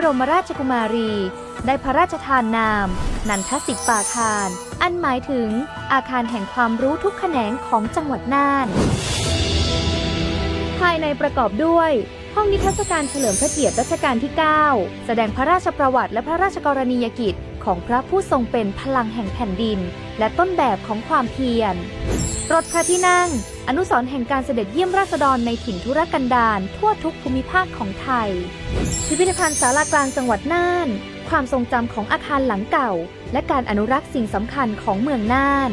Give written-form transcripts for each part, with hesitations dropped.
รมราชกุมารีได้พระราชทานนามนันทสิทธิปาคารอันหมายถึงอาคารแห่งความรู้ทุกแขนงของจังหวัดน่านภายในประกอบด้วยห้องนิทรรศการเฉลิมพระเกียรติรัชกาลที่ 9 แสดงพระราชประวัติและพระราชกรณียกิจของพระผู้ทรงเป็นพลังแห่งแผ่นดินและต้นแบบของความเพียรรถพระที่นั่งอนุสรณ์แห่งการเสด็จเยี่ยมราษฎรในถิ่นทุรกันดารทั่วทุกภูมิภาคของไทยพิพิธภัณฑ์ศาลากลางจังหวัดน่านความทรงจำของอาคารหลังเก่าและการอนุรักษ์สิ่งสำคัญของเมืองน่าน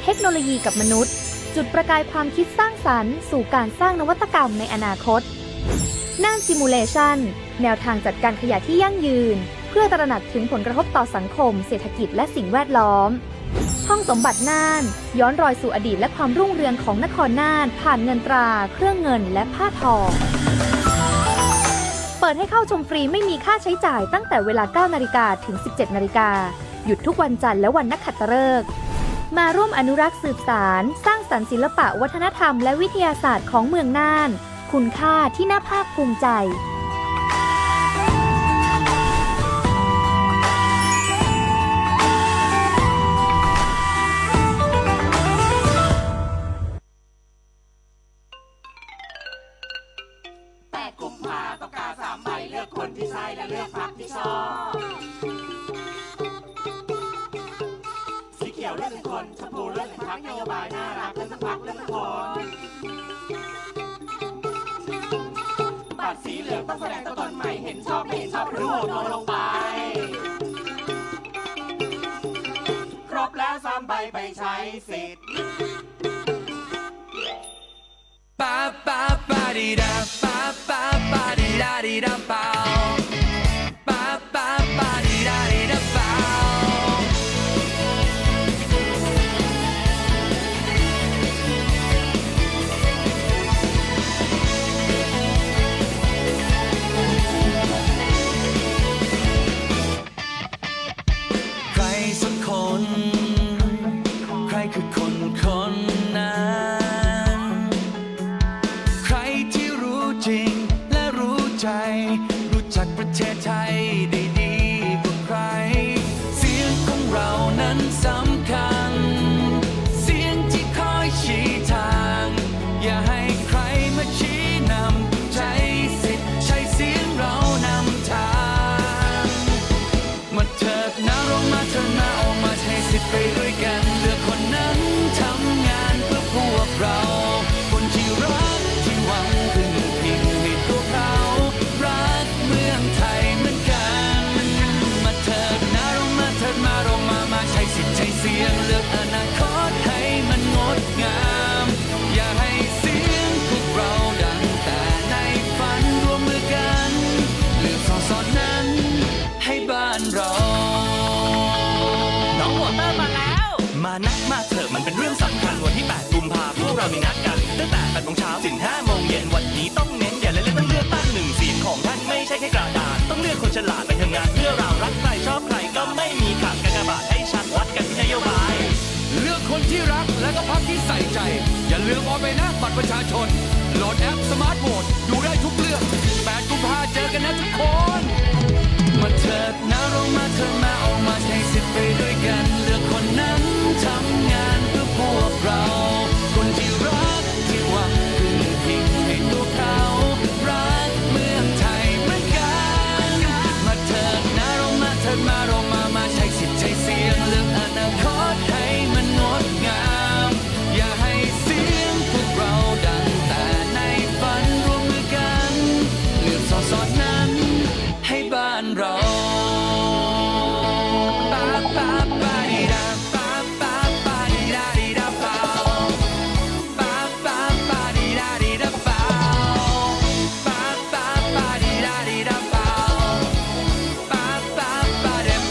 เทคโนโลยีกับมนุษย์จุดประกายความคิดสร้างสรรค์สู่การสร้างนวัตกรรมในอนาคตน่านซิมูเลชันแนวทางจัดการขยะที่ยั่งยืนเพื่อตระหนักถึงผลกระทบต่อสังคมเศรษฐกิจและสิ่งแวดล้อมห้องสมบัติน่านย้อนรอยสู่อดีตและความรุ่งเรืองของนครน่านผ่านเงินตราเครื่องเงินและผ้าทองเปิดให้เข้าชมฟรีไม่มีค่าใช้จ่ายตั้งแต่เวลา 9 นาฬิกาถึง 17 นาฬิกาหยุดทุกวันจันทร์และวันนักขัตฤกษ์มาร่วมอนุรักษ์สืบสานสร้างสรรค์ศิลปะวัฒนธรรมและวิทยาศาสตร์ของเมืองน่านคุณค่าที่น่าภาคภูมิใจสีเขียวเลือกหนึ่งคนชมพูเลือกหนึ่งพรรคนโยบายน่ารักเลือกทั้งพรรคเลือกทั้งคนบัตรสีเหลืองต้องแสดงตัวตนใหม่เห็นชอบไม่เห็นชอบรู้โนลงไปครบแล้ว3 ใบไปใช้สิทธิ์ปาปาปาดีดาปาปาปาดีดาดีดาปาปาปาปาดีดาดีดาปาใครสักคนใครคือคนคนนั้นใครที่รู้จริงและรู้ใจรู้จักประเทศไทยได้ดีกว่าใครเสียงของเรานั้นสำคัญเสียงที่คอยชี้ทางอย่าให้ใครมาชี้นำใช้สิทธิ์ใช้เสียงเรานำทางมาเถิดนะเรามาเถิดนะออกมาใช้สิทธิ์ไปด้วยกันเลือกคนนั้นทำงานเพื่อพวกเราคนที่รักที่หวังพึ่งพิงให้ตัวเขารักเมืองไทยเหมือนกันมาเถิดนะเรามาเถิดมาเรามาใช้สิทธิ์ใช้เสียงเลือกอนาคตให้มันงดงามอย่าให้เสียงพวกเราดังแต่ในฝันร่วมมือกันเลือกสอนั้นให้บ้านเราน้องวอเตอร์มาแล้วมานักมาเถอะมันเป็นเรื่องสำคัญวันที่ 8 กุมภาพันธ์พวกเรามีนัดกันตั้งแต่ 8 โมงเช้าถึง 5 โมงเย็นวันนี้ต้องเน้นอย่าเล่นต้องเลือกตั้ง1 เสียงของท่านไม่ใช่แค่กระดาษต้องเลือกคนฉลาดไปทำงานเพื่อเรารักใครชอบใครก็ไม่มีขาดกากบาทให้ชัดวัดกันที่นโยบายเลือกคนที่รักและก็พรรคที่ใส่ใจอย่าลืมเอาไปนะบัตรประชาชนโหลดแอปสมาร์ทโหวตดูได้ทุกเรื่อง 8 กุมภาพันธ์เจอกันนะทุกคนมาเถิดนะเรามาเถิดมาออกมาใช้สิทธิ์ไปด้วยกันเลือกคนนั้นทำงานเพื่อพวกเราคนที่รักที่หวังพึ่งพิงให้ตัวเขารักเมืองไทยเหมือนกันมาเถิดนะเรามาเถิดมาเรามาใช้สิทธิ์ใช้เสียงเลือกอนาคตให้มันงดงามอย่าให้เสียงพวกเราดังแต่ในฝันร่วมมือกันเลือกสอนั้นให้บ้านเราปาปาปาดีดาปาปาปาดีดาดีดาปาปาปาปาดีดาดีดาปาปาปาปาดีดาดีดาปาปาปาปาเดม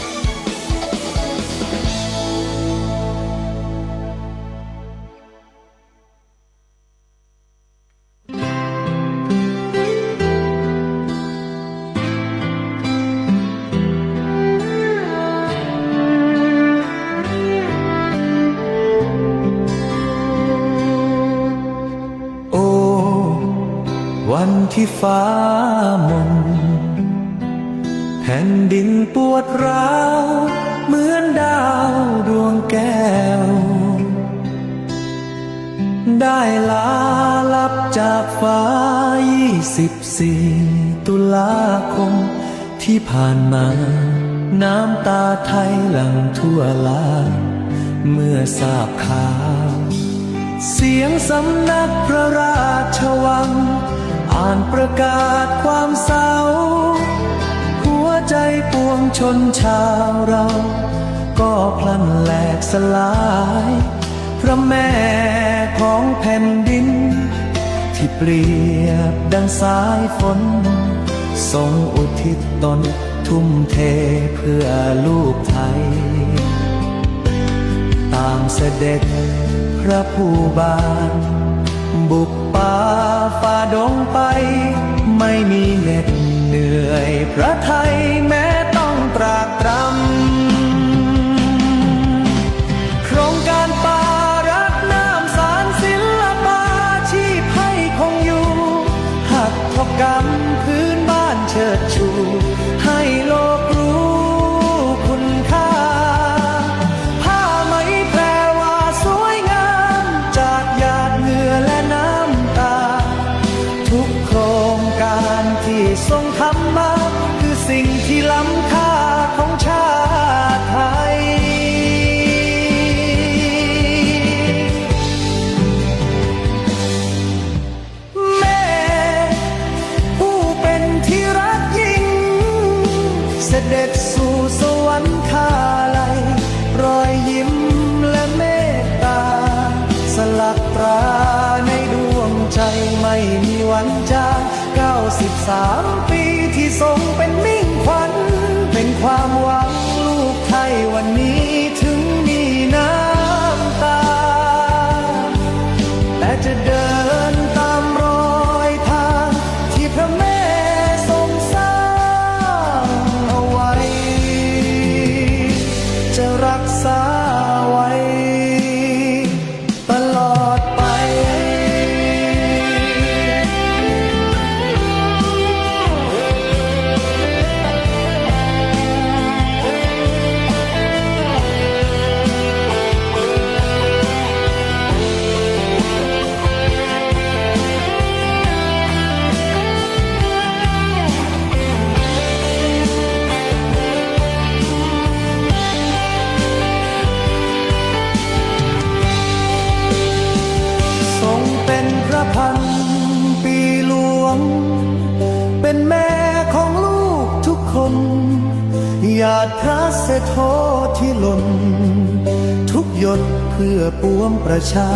วันที่ฟ้ามน ผ่นดินปวดร้าวเหมือนดาวดวงแก้วได้ลาลับจากฟ้า24 ตุลาคมที่ผ่านมาน้ำตาไทยหลั่งทั่วลาเมื่อทราบข่าวเสียงสำนักพระราชวังอ่านประกาศความเศร้าหัวใจปวงชนชาวเราก็พลันแหลกสลายพระแม่ของแผ่นดินที่เปรียบดังสายฝนทรงอุทิศตนทุ่มเทเพื่อลูกไทยตามเสด็จพระผู้บานบุกป่าฝ่าดงไปไม่มีเหน็ดเหนื่อยพระไทยแม้ต้องตรากตรำโครงการป่ารักน้ำสารศิลปาชีพให้คงอยู่หัตถกรรมพื้นบ้านเชิดชูให้โลกรู้คุณค่าผ้าไหมแพรว่าสวยงามจากหยาดเหงื่อและน้ำตาทุกโครงการที่ทรงทำมาคือสิ่งที่ล้ำค่าของชาติไทยแม่ผู้เป็นที่รักยิ่งเสด็จสู่สวรรคาลัยรอยยิ้มและเมตตาสลักตราในดวงใจไม่มีวันจาง93 ปีที่ทรงเป็นมิ่งขวัญเป็นความหวังลูกไทยวันนี้ถึงมีน้ำตาแต่จะเดินตามรอยทางที่พระแม่ทรงสร้างเอาไว้จะรักษาไว้ตลอดไปทรงเป็นพระพันปีหลวงเป็นแม่ของลูกทุกคนหยาดพระเศรษฐที่หล่นทุกหยดเพื่อปวงประชา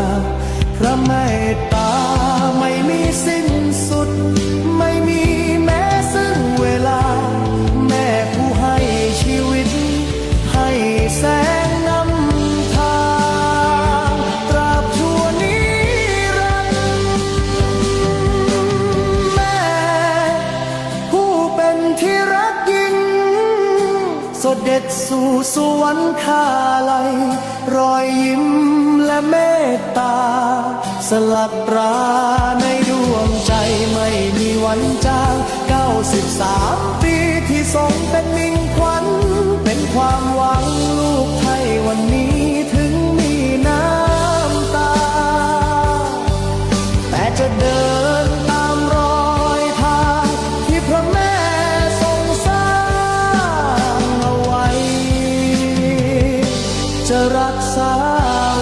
พระเมตตาไม่มีสิ้นสุดไม่มีแม้ซึ่งเวลาแม่ผู้ให้ชีวิตให้แสงนำทางตราบชั่วนิรันดร์แม่ผู้เป็นที่รักยิ่งเสด็จสู่สวรรคาลัยรอยยิ้มและเมตตาสลักตราในดวงใจไม่มีวันจาง93 ปีที่ทรงเป็นมิ่งขวัญเป็นความหวังลูกไทยวันนี้ถึงมีน้ำตาแต่จะเดินตามรอยทางที่พระแม่ทรงสร้างเอาไว้จะรักษา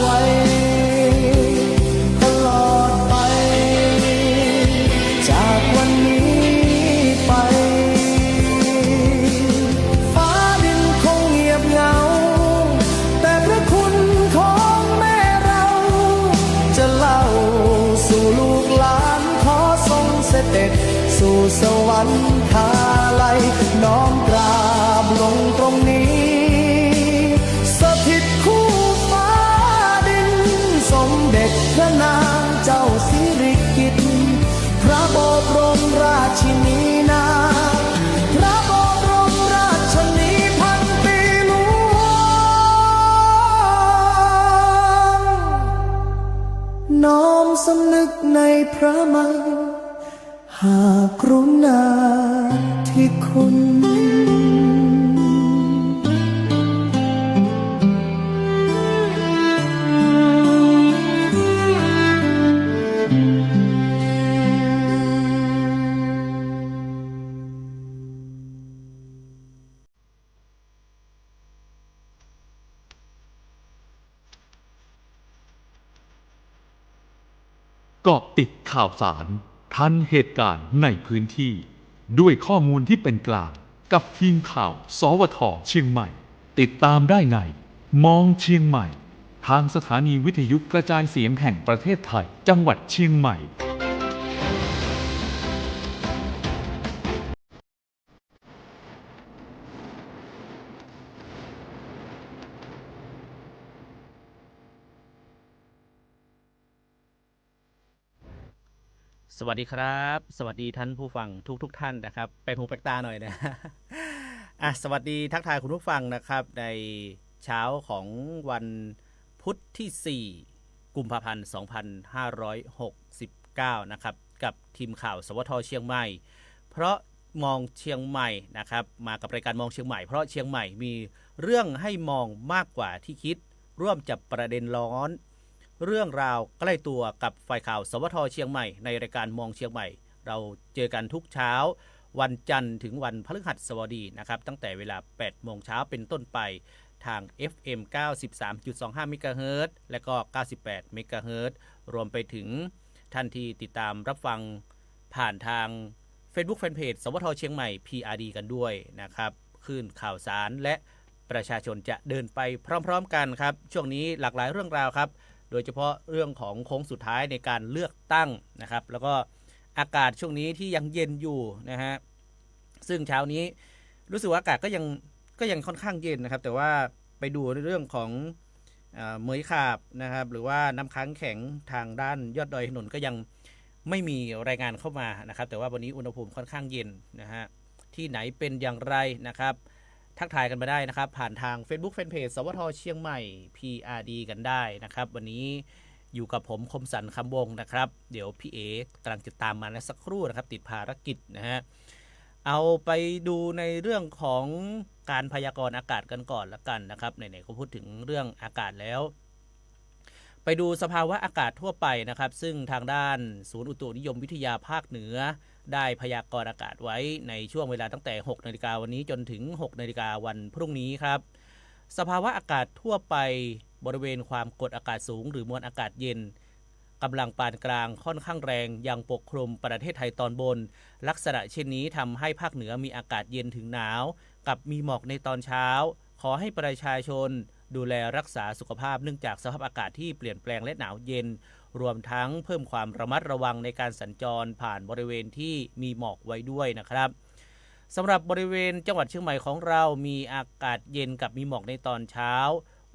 ไว้ตลอดไปจากวันนี้ไปฟ้าดินคงเงียบเหงาแต่พระคุณของแม่เราจะเล่าสู่ลูกหลานขอทรงเสด็จสู่สวรรคาลัยน้อมกราบลงตรงนี้สถิตคู่ฟ้าดินสมเด็จพระนางเจ้าสิริกิติ์พระบรมราชินีนาพระบรมราชนีพันปีหลวงน้อมสำนึกในพระมหากรุณาธิคุณ เกาะติดข่าวสารทันเหตุการณ์ในพื้นที่ ด้วยข้อมูลที่เป็นกลางกับทีมข่าวสวทเชียงใหม่ ติดตามได้ในมองเชียงใหม่ ทางสถานีวิทยุกระจายเสียงแห่งประเทศไทยจังหวัดเชียงใหม่ สวัสดีครับสวัสดีท่านผู้ฟังทุกท่านนะครับไปหูแปลกตาหน่อยนะ สวัสดีทักทายคุณผู้ฟังนะครับในเช้าของวันพุธที่ 4 กุมภาพันธ์ 2569 นะครับกับทีมข่าวสวทเชียงใหม่เพราะมองเชียงใหม่นะครับมากับรายการมองเชียงใหม่เพราะเชียงใหม่มีเรื่องให้มองมากกว่าที่คิดร่วมจับประเด็นร้อนเรื่องราวใกล้ตัวกับฝ่ายข่าวสวทเชียงใหม่ในรายการมองเชียงใหม่เราเจอกันทุกเช้าวันจันทร์ถึงวันพฤหัสบดีนะครับตั้งแต่เวลา 8 โมงเช้าเป็นต้นไปทาง FM 93.25 เมกะเฮิรตซ์และก็ 98 เมกะเฮิรตซ์รวมไปถึงท่านที่ติดตามรับฟังผ่านทาง Facebook Fanpage สวทเชียงใหม่ PRD กันด้วยนะครับคลื่นข่าวสารและประชาชนจะเดินไปพร้อมๆกันครับช่วงนี้หลากหลายเรื่องราวครับโดยเฉพาะเรื่องของโค้งสุดท้ายในการเลือกตั้งนะครับแล้วก็อากาศช่วงนี้ที่ยังเย็นอยู่นะฮะซึ่งเช้านี้รู้สึกว่าอากาศก็ยังค่อนข้างเย็นนะครับแต่ว่าไปดูในเรื่องของเหมยขาบนะครับหรือว่าน้ำค้างแข็งทางด้านยอดดอยถนนก็ยังไม่มีรายงานเข้ามานะครับแต่ว่าวันนี้อุณหภูมิค่อนข้างเย็นนะฮะที่ไหนเป็นอย่างไรนะครับทักทายกันมาได้นะครับผ่านทาง Facebook Fanpage สวทเชียงใหม่ PRD กันได้นะครับวันนี้อยู่กับผมคมสันคำวงนะครับเดี๋ยวพี่เอกำลังจะตามมาในสักครู่นะครับติดภารกิจนะฮะเอาไปดูในเรื่องของการพยากรณ์อากาศกันก่อนละกันนะครับไหนๆก็พูดถึงเรื่องอากาศแล้วไปดูสภาวะอากาศทั่วไปนะครับซึ่งทางด้านศูนย์อุตุนิยมวิทยาภาคเหนือได้พยากรณ์อากาศไว้ในช่วงเวลาตั้งแต่ 6 นาฬิกาวันนี้จนถึง 6 นาฬิกาวันพรุ่งนี้ครับสภาวะอากาศทั่วไปบริเวณความกดอากาศสูงหรือมวลอากาศเย็นกำลังปานกลางค่อนข้างแรงยังปกคลุมประเทศไทยตอนบนลักษณะเช่นนี้ทำให้ภาคเหนือมีอากาศเย็นถึงหนาวกับมีหมอกในตอนเช้าขอให้ประชาชนดูแลรักษาสุขภาพเนื่องจากสภาพอากาศที่เปลี่ยนแปลงและหนาวเย็นรวมทั้งเพิ่มความระมัดระวังในการสัญจรผ่านบริเวณที่มีหมอกไว้ด้วยนะครับสำหรับบริเวณจังหวัดเชียงใหม่ของเรามีอากาศเย็นกับมีหมอกในตอนเช้า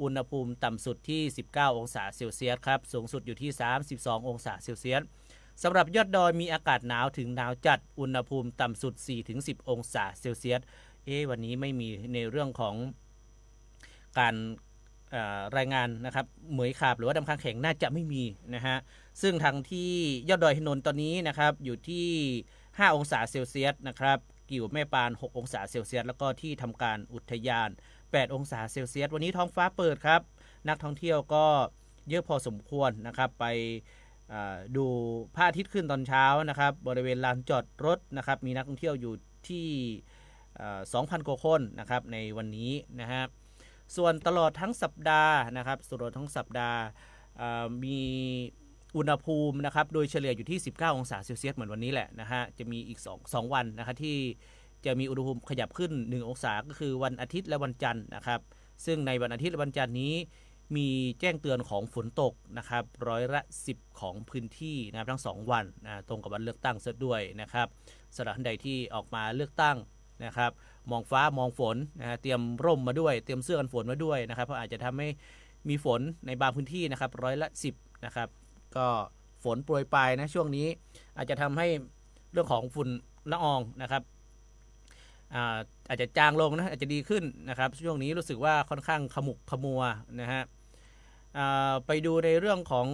อุณหภูมิต่ำสุดที่19องศาเซลเซียสครับสูงสุดอยู่ที่32องศาเซลเซียสสำหรับยอดดอยมีอากาศหนาวถึงหนาวจัดอุณหภูมิต่ำสุด 4-10 องศาเซลเซียสวันนี้ไม่มีในเรื่องของการรายงานนะครับเหมยขาบหรือว่าน้ำค้างแข็งน่าจะไม่มีนะฮะซึ่งทางที่ยอดดอยถนนตอนนี้นะครับอยู่ที่5องศาเซลเซียสนะครับกิ่วแม่ปาน6องศาเซลเซียสแล้วก็ที่ทำการอุทยาน8องศาเซลเซียสวันนี้ท้องฟ้าเปิดครับนักท่องเที่ยวก็เยอะพอสมควรนะครับไปดูพระอาทิตย์ขึ้นตอนเช้านะครับบริเวณลานจอดรถนะครับมีนักท่องเที่ยวอยู่ที่2,000 กว่าคนนะครับในวันนี้นะฮะส่วนตลอดทั้งสัปดาห์นะครับตลอดทั้งสัปดาห์มีอุณหภูมินะครับโดยเฉลี่ยอยู่ที่19องศาเซลเซียสเหมือนวันนี้แหละนะฮะจะมีอีก2วันนะครับที่จะมีอุณหภูมิขยับขึ้น1องศาก็คือวันอาทิตย์และวันจันทร์นะครับซึ่งในวันอาทิตย์และวันจันทร์นี้มีแจ้งเตือนของฝนตกนะครับ10%ของพื้นที่นะครับทั้ง2วันตรงกับวันเลือกตั้งซะด้วยนะครับสำหรับท่านใดที่ออกมาเลือกตั้งนะครับมองฟ้ามองฝนนะเตรียมร่มมาด้วยเตรียมเสื้อกันฝนมาด้วยนะครับเพราะอาจจะทำให้มีฝนในบางพื้นที่นะครับ10%นะครับก็ฝนโปรยปลายนะช่วงนี้อาจจะทำให้เรื่องของฝุ่นละอองนะครับอาจจะจางลงนะอาจจะดีขึ้นนะครับช่วงนี้รู้สึกว่าค่อนข้างขมุกขมัวนะฮะไปดูในเรื่องของ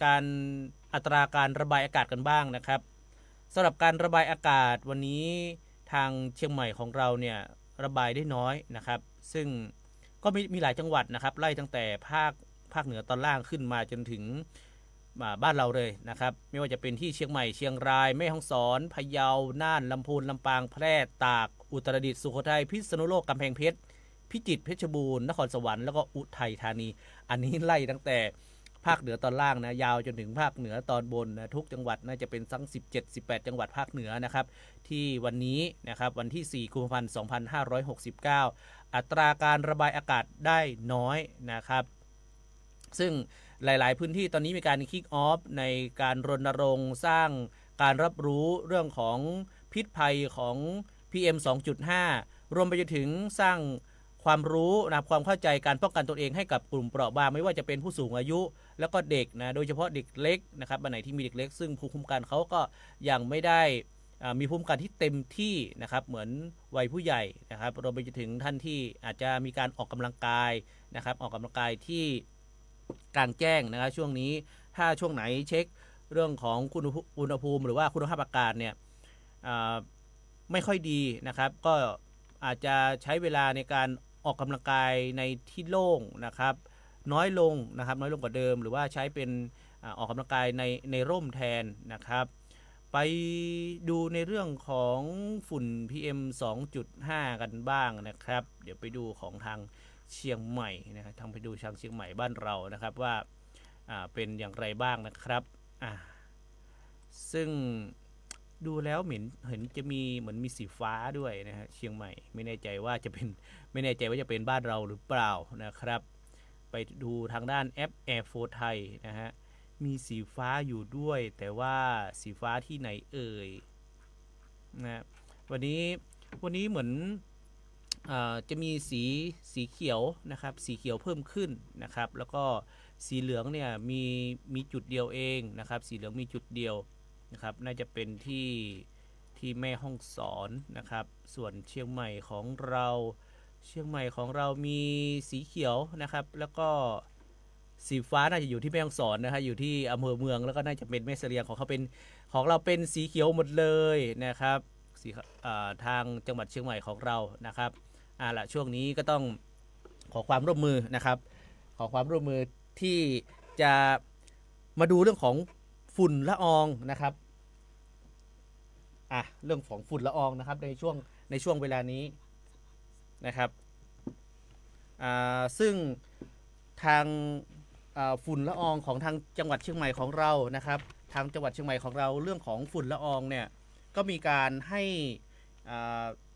การอัตราการระบายอากาศกันบ้างนะครับสำหรับการระบายอากาศวันนี้ทางเชียงใหม่ของเราเนี่ยระบายได้น้อยนะครับซึ่งก็มีหลายจังหวัดนะครับไล่ตั้งแต่ภาคเหนือตอนล่างขึ้นมาจนถึงบ้านเราเลยนะครับไม่ว่าจะเป็นที่เชียงใหม่เชียงรายแม่ฮ่องสอนพะเยาน่านลำพูนลำปางแพร่ตากอุตรดิตถ์สุโขทัยพิษณุโลกกำแพงเพชรพิจิตรเพชรบูรณ์นครสวรรค์แล้วก็อุทัยธานีอันนี้ไล่ตั้งแต่ ภาคเหนือตอนล่างนะยาวจนถึงภาคเหนือตอนบนนะทุกจังหวัดน่าจะเป็นทั้ง17-18 จังหวัดภาคเหนือนะครับที่วันนี้นะครับวันที่4 กุมภาพันธ์ 2569 อัตราการระบายอากาศได้น้อยนะครับซึ่งหลายๆพื้นที่ตอนนี้มีการคิกออฟในการรณรงค์สร้างการรับรู้เรื่องของพิษภัยของ PM 2.5 รวมไปจนถึงสร้างความรู้นะความเข้าใจการป้องกันตนเองให้กับกลุ่มเปราะบางไม่ว่าจะเป็นผู้สูงอายุแล้วก็เด็กนะโดยเฉพาะเด็กเล็กนะครับอันไหนที่มีเด็กเล็กซึ่งภูมิคุ้มกันเขาก็ยังไม่ได้มีภูมิคุ้มกันที่เต็มที่นะครับเหมือนวัยผู้ใหญ่นะครับรวมไปจนถึงท่านที่อาจจะมีการออกกำลังกายนะครับออกกำลังกายที่กลางแจ้งนะครับช่วงนี้ถ้าช่วงไหนเช็คเรื่องของอุณหภูมิหรือว่าคุณภาพอากาศเนี่ยไม่ค่อยดีนะครับก็อาจจะใช้เวลาในการออกกำลังกายในที่โล่งนะครับน้อยลงกว่าเดิมหรือว่าใช้เป็นออกกำลังกายในร่มแทนนะครับไปดูในเรื่องของฝุ่น PM 2.5 กันบ้างนะครับเดี๋ยวไปดูของทางเชียงใหม่นะครับทางไปดูทางเชียงใหม่บ้านเรานะครับว่าเป็นอย่างไรบ้างนะครับซึ่งดูแล้วเห็นจะมีเหมือนมีสีฟ้าด้วยนะฮะเชียงใหม่ไม่แน่ใจว่าจะเป็นบ้านเราหรือเปล่านะครับไปดูทางด้านแอป Air4 ไทยนะฮะมีสีฟ้าอยู่ด้วยแต่ว่าสีฟ้าที่ไหนเอ่ยนะวันนี้เหมือนจะมีสีเขียวนะครับสีเขียวเพิ่มขึ้นนะครับแล้วก็สีเหลืองเนี่ยมีจุดเดียวเองนะครับสีเหลืองมีจุดเดียวนะครับน่าจะเป็นที่แม่ฮ่องสอนนะครับส่วนเชียงใหม่ของเรามีสีเขียวนะครับแล้วก็สีฟ้าน่าจะอยู่ที่แม่ฮ่องสอนนะฮะอยู่ที่อำเภอเมืองแล้วก็น่าจะเป็นแม่เสลียงของเราเป็นสีเขียวหมดเลยนะครับทางจังหวัดเชียงใหม่ของเรานะครับละช่วงนี้ก็ต้องขอความร่วมมือนะครับขอความร่วมมือที่จะมาดูเรื่องของฝุ่นละอองนะครับเรื่องของฝุ่นละอองนะครับในช่วงเวลานี้นะครับซึ่งทางฝุ่นละอองของทางจังหวัดเชียงใหม่ของเรานะครับทางจังหวัดเชียงใหม่ของเราเรื่องของฝุ่นละอองเนี่ยก็มีการให้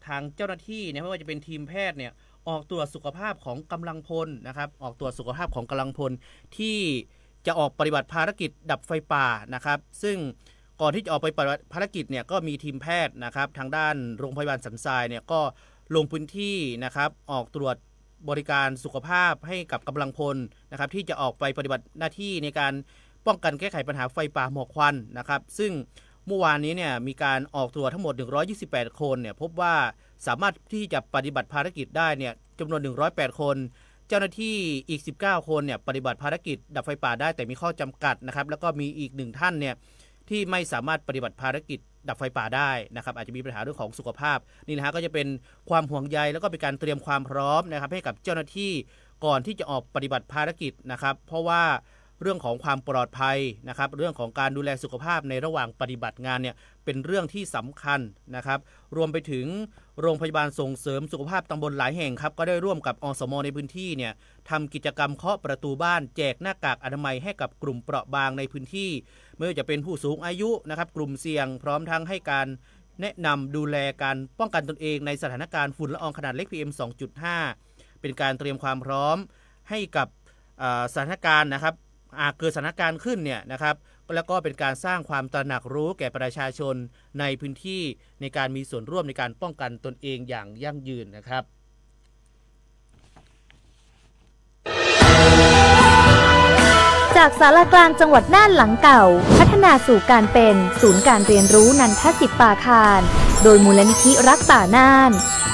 ทางเจ้าหน้าที่เนี่ยไม่ว่าจะเป็นทีมแพทย์เนี่ยออกตรวจสุขภาพของกำลังพลนะครับออกตรวจสุขภาพของกำลังพลที่จะออกปฏิบัติภารกิจดับไฟป่านะครับซึ่งก่อนที่จะออกไปปฏิบัติภารกิจเนี่ยก็มีทีมแพทย์นะครับทางด้านโรงพยาบาลสันทรายเนี่ยก็ลงพื้นที่นะครับออกตรวจบริการสุขภาพให้กับกำลังพลนะครับที่จะออกไปปฏิบัติหน้าที่ในการป้องกันแก้ไขปัญหาไฟป่าหมอกควันนะครับซึ่งเมื่อวานนี้เนี่ยมีการออกตรวจทั้งหมด128คนเนี่ยพบว่าสามารถที่จะปฏิบัติภารกิจได้เนี่ยจำนวน108คนเจ้าหน้าที่อีก19คนเนี่ยปฏิบัติภารกิจดับไฟป่าได้แต่มีข้อจำกัดนะครับแล้วก็มีอีก1ท่านเนี่ยที่ไม่สามารถปฏิบัติภารกิจดับไฟป่าได้นะครับอาจจะมีปัญหาเรื่องของสุขภาพนี่นะฮะก็จะเป็นความห่วงใยแล้วก็เป็นการเตรียมความพร้อมนะครับให้กับเจ้าหน้าที่ก่อนที่จะออกปฏิบัติภารกิจนะครับเพราะว่าเรื่องของความปลอดภัยนะครับเรื่องของการดูแลสุขภาพในระหว่างปฏิบัติงานเนี่ยเป็นเรื่องที่สำคัญนะครับรวมไปถึงโรงพยาบาลส่งเสริมสุขภาพตำบลหลายแห่งครับก็ได้ร่วมกับอสม.ในพื้นที่เนี่ยทำกิจกรรมเคาะประตูบ้านแจกหน้ากากอนามัยให้กับกลุ่มเปราะบางในพื้นที่ไม่ว่าจะเป็นผู้สูงอายุนะครับกลุ่มเสี่ยงพร้อมทั้งให้การแนะนำดูแลการป้องกันตนเองในสถานการณ์ฝุ่นละอองขนาดเล็ก PM 2.5 เป็นการเตรียมความพร้อมให้กับสถานการณ์นะครับเกิดสถานการณ์ขึ้นเนี่ยนะครับแล้วก็เป็นการสร้างความตระหนักรู้แก่ประชาชนในพื้นที่ในการมีส่วนร่วมในการป้องกันตนเองอย่างยั่งยืนนะครับจากศาลากลางจังหวัดน่านหลังเก่าพัฒนาสู่การเป็นศูนย์การเรียนรู้นันทศิษย์ป่าคารโดยมูลนิธิรักป่าน่าน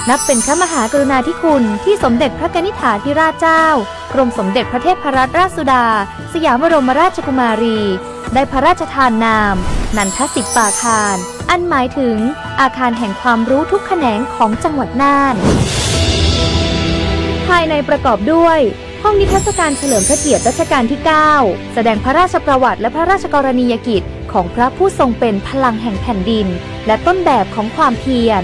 นับเป็นพระมหากรุณาธิคุณที่สมเด็จพระกนิษฐาธิราชเจ้ากรมสมเด็จพระเทพรัตนราชสุดาสยามบรมราชกุมารีได้พระราชทานนามนันทศิษย์ป่าคารอันหมายถึงอาคารแห่งความรู้ทุกแขนงของจังหวัดน่านภายในประกอบด้วยห้องนิทรรศการเฉลิมพระเกียรติรัชกาลที่ 9 แสดงพระราชประวัติและพระราชกรณียกิจ ของพระผู้ทรงเป็นพลังแห่งแผ่นดิน และต้นแบบของความเพียร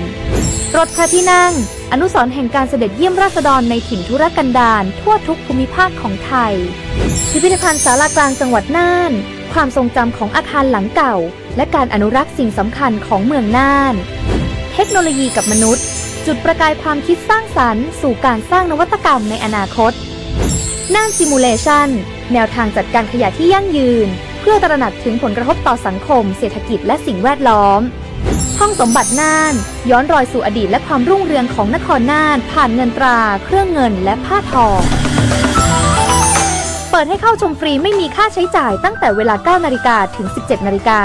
รถพระที่นั่งอนุสรณ์แห่งการเสด็จเยี่ยมราษฎรในถิ่นทุรกันดารทั่วทุกภูมิภาคของไทยพิพิธภัณฑ์ศาลากลางจังหวัดน่านความทรงจำของอาคารหลังเก่าและการอนุรักษ์สิ่งสำคัญของเมืองน่านเทคโนโลยีกับมนุษย์จุดประกายความคิดสร้างสรรค์สู่การสร้างนวัตกรรมในอนาคตน่านซิมูเลชันแนวทางจัดการขยะที่ยั่งยืนเพื่อตระหนักถึงผลกระทบต่อสังคมเศรษฐกิจและสิ่งแวดล้อมห้องสมบัติน่านย้อนรอยสู่อดีตและความรุ่งเรืองของนครน่านผ่านเงินตราเครื่องเงินและผ้าทองเปิดให้เข้าชมฟรีไม่มีค่าใช้จ่ายตั้งแต่เวลา 9 นาฬิกาถึง 17 นาฬิกา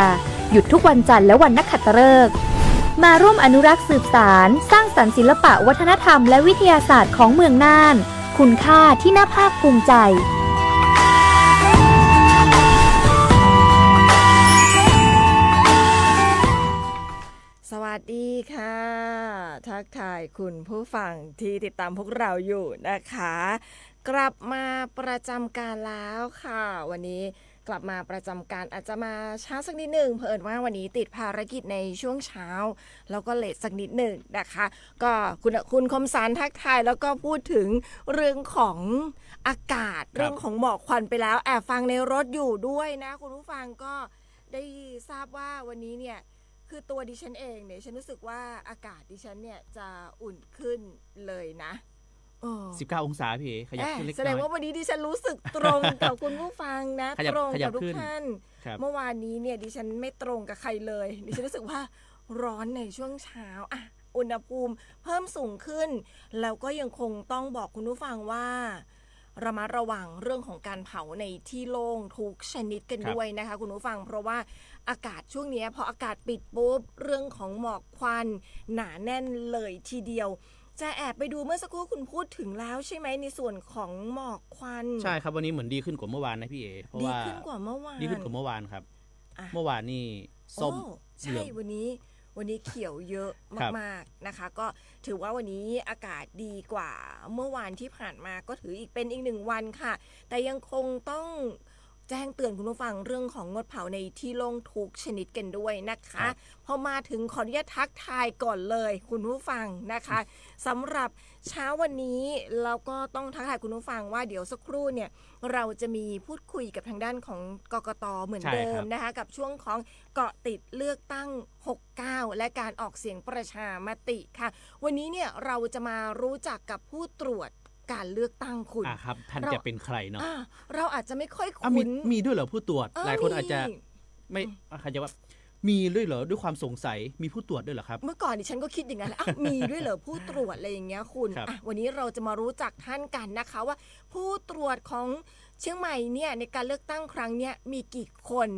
หยุดทุกวันจันทร์และวันนักขัตฤกษ์มาร่วมอนุรักษ์สืบสานสร้างสรรค์ศิลปะวัฒนธรรมและวิทยาศาสตร์ของเมืองน่านคุณค่าที่น่าภาคภูมิใจสวัสดีค่ะทักทายคุณผู้ฟังที่ติดตามพวกเราอยู่นะคะกลับมาประจำการแล้วค่ะวันนี้กลับมาประจำการอาจจะมาช้าสักนิดหนึ่งเผอิญว่าวันนี้ติดภารกิจในช่วงเช้าแล้วก็เลทสักนิดหนึ่งนะคะก็คุณคมสันทักทายแล้วก็พูดถึงเรื่องของอากาศเรื่องของหมอกควันไปแล้วแอบฟังในรถอยู่ด้วยนะคุณผู้ฟังก็ได้ทราบว่าวันนี้เนี่ยคือตัวดิฉันเองเนี่ยฉันรู้สึกว่าอากาศดิฉันเนี่ยจะอุ่นขึ้นเลยนะ19 องศาพี่ขยับขึ้นเล็กน้อยแสดงว่าวันนี้ดิฉันรู้สึกตรงกับคุณผู้ฟังนะตรงกับทุกท่านเมื่อวานนี้เนี่ยดิฉันไม่ตรงกับใครเลยดิฉันรู้สึกว่าร้อนในช่วงเช้าอุณหภูมิเพิ่มสูงขึ้นแล้วก็ยังคงต้องบอกคุณผู้ฟังว่าระมัดระวังเรื่องของการเผาในที่โล่งทุกชนิดกันด้วยนะคะคุณผู้ฟังเพราะว่าอากาศช่วงนี้พออากาศปิดปุ๊บเรื่องของหมอกควันหนาแน่นเลยทีเดียวจะแอบไปดูเมื่อสักครู่คุณพูดถึงแล้วใช่ไหมในส่วนของหมอกควันใช่ครับวันนี้เหมือนดีขึ้นกว่าเมื่อวานนะพี่เอเพราะว่าดีขึ้นกว่าเมื่อวานดีขึ้นกว่าเมื่อวานครับเมื่อวานนี่ส้มใช่วันนี้เขียวเยอะมากๆนะคะก็ถือว่าวันนี้อากาศดีกว่าเมื่อวานที่ผ่านมาก็ถือเป็นอีก1 วันค่ะแต่ยังคงต้องแจ้งเตือนคุณผู้ฟังเรื่องของงดเผาในที่โล่งทุกชนิดกันด้วยนะคะพอมาถึงขออนุญาตทักทายก่อนเลยคุณผู้ฟังนะคะสำหรับเช้าวันนี้เราก็ต้องทักทายคุณผู้ฟังว่าเดี๋ยวสักครู่เนี่ยเราจะมีพูดคุยกับทางด้านของกกต.เหมือนเดิมนะคะกับช่วงของเกาะติดเลือกตั้ง69และการออกเสียงประชามติค่ะวันนี้เนี่ยเราจะมารู้จักกับผู้ตรวจการเลือกตั้งคุณครับท่านจะเป็นใครเนาะเราอาจจะไม่ค่อยคุ้นมีด้วยเหรอผู้ตรวจหลายคนอาจจะไม่ใครจะว่ามีด้วยเหรอด้วยความสงสัยมีผู้ตรวจด้วยเหรอครับเมื่อก่อนดิฉันก็คิดอย่างนั้นแหละมีด้วยเหรอผู้ตรวจอะไรอย่างเงี้ยคุณวันนี้เราจะมารู้จักท่านกันนะคะว่าผู้ตรวจของเชียงใหม่เนี่ยในการเลือกตั้งครั้งเนี้ยมีกี่คน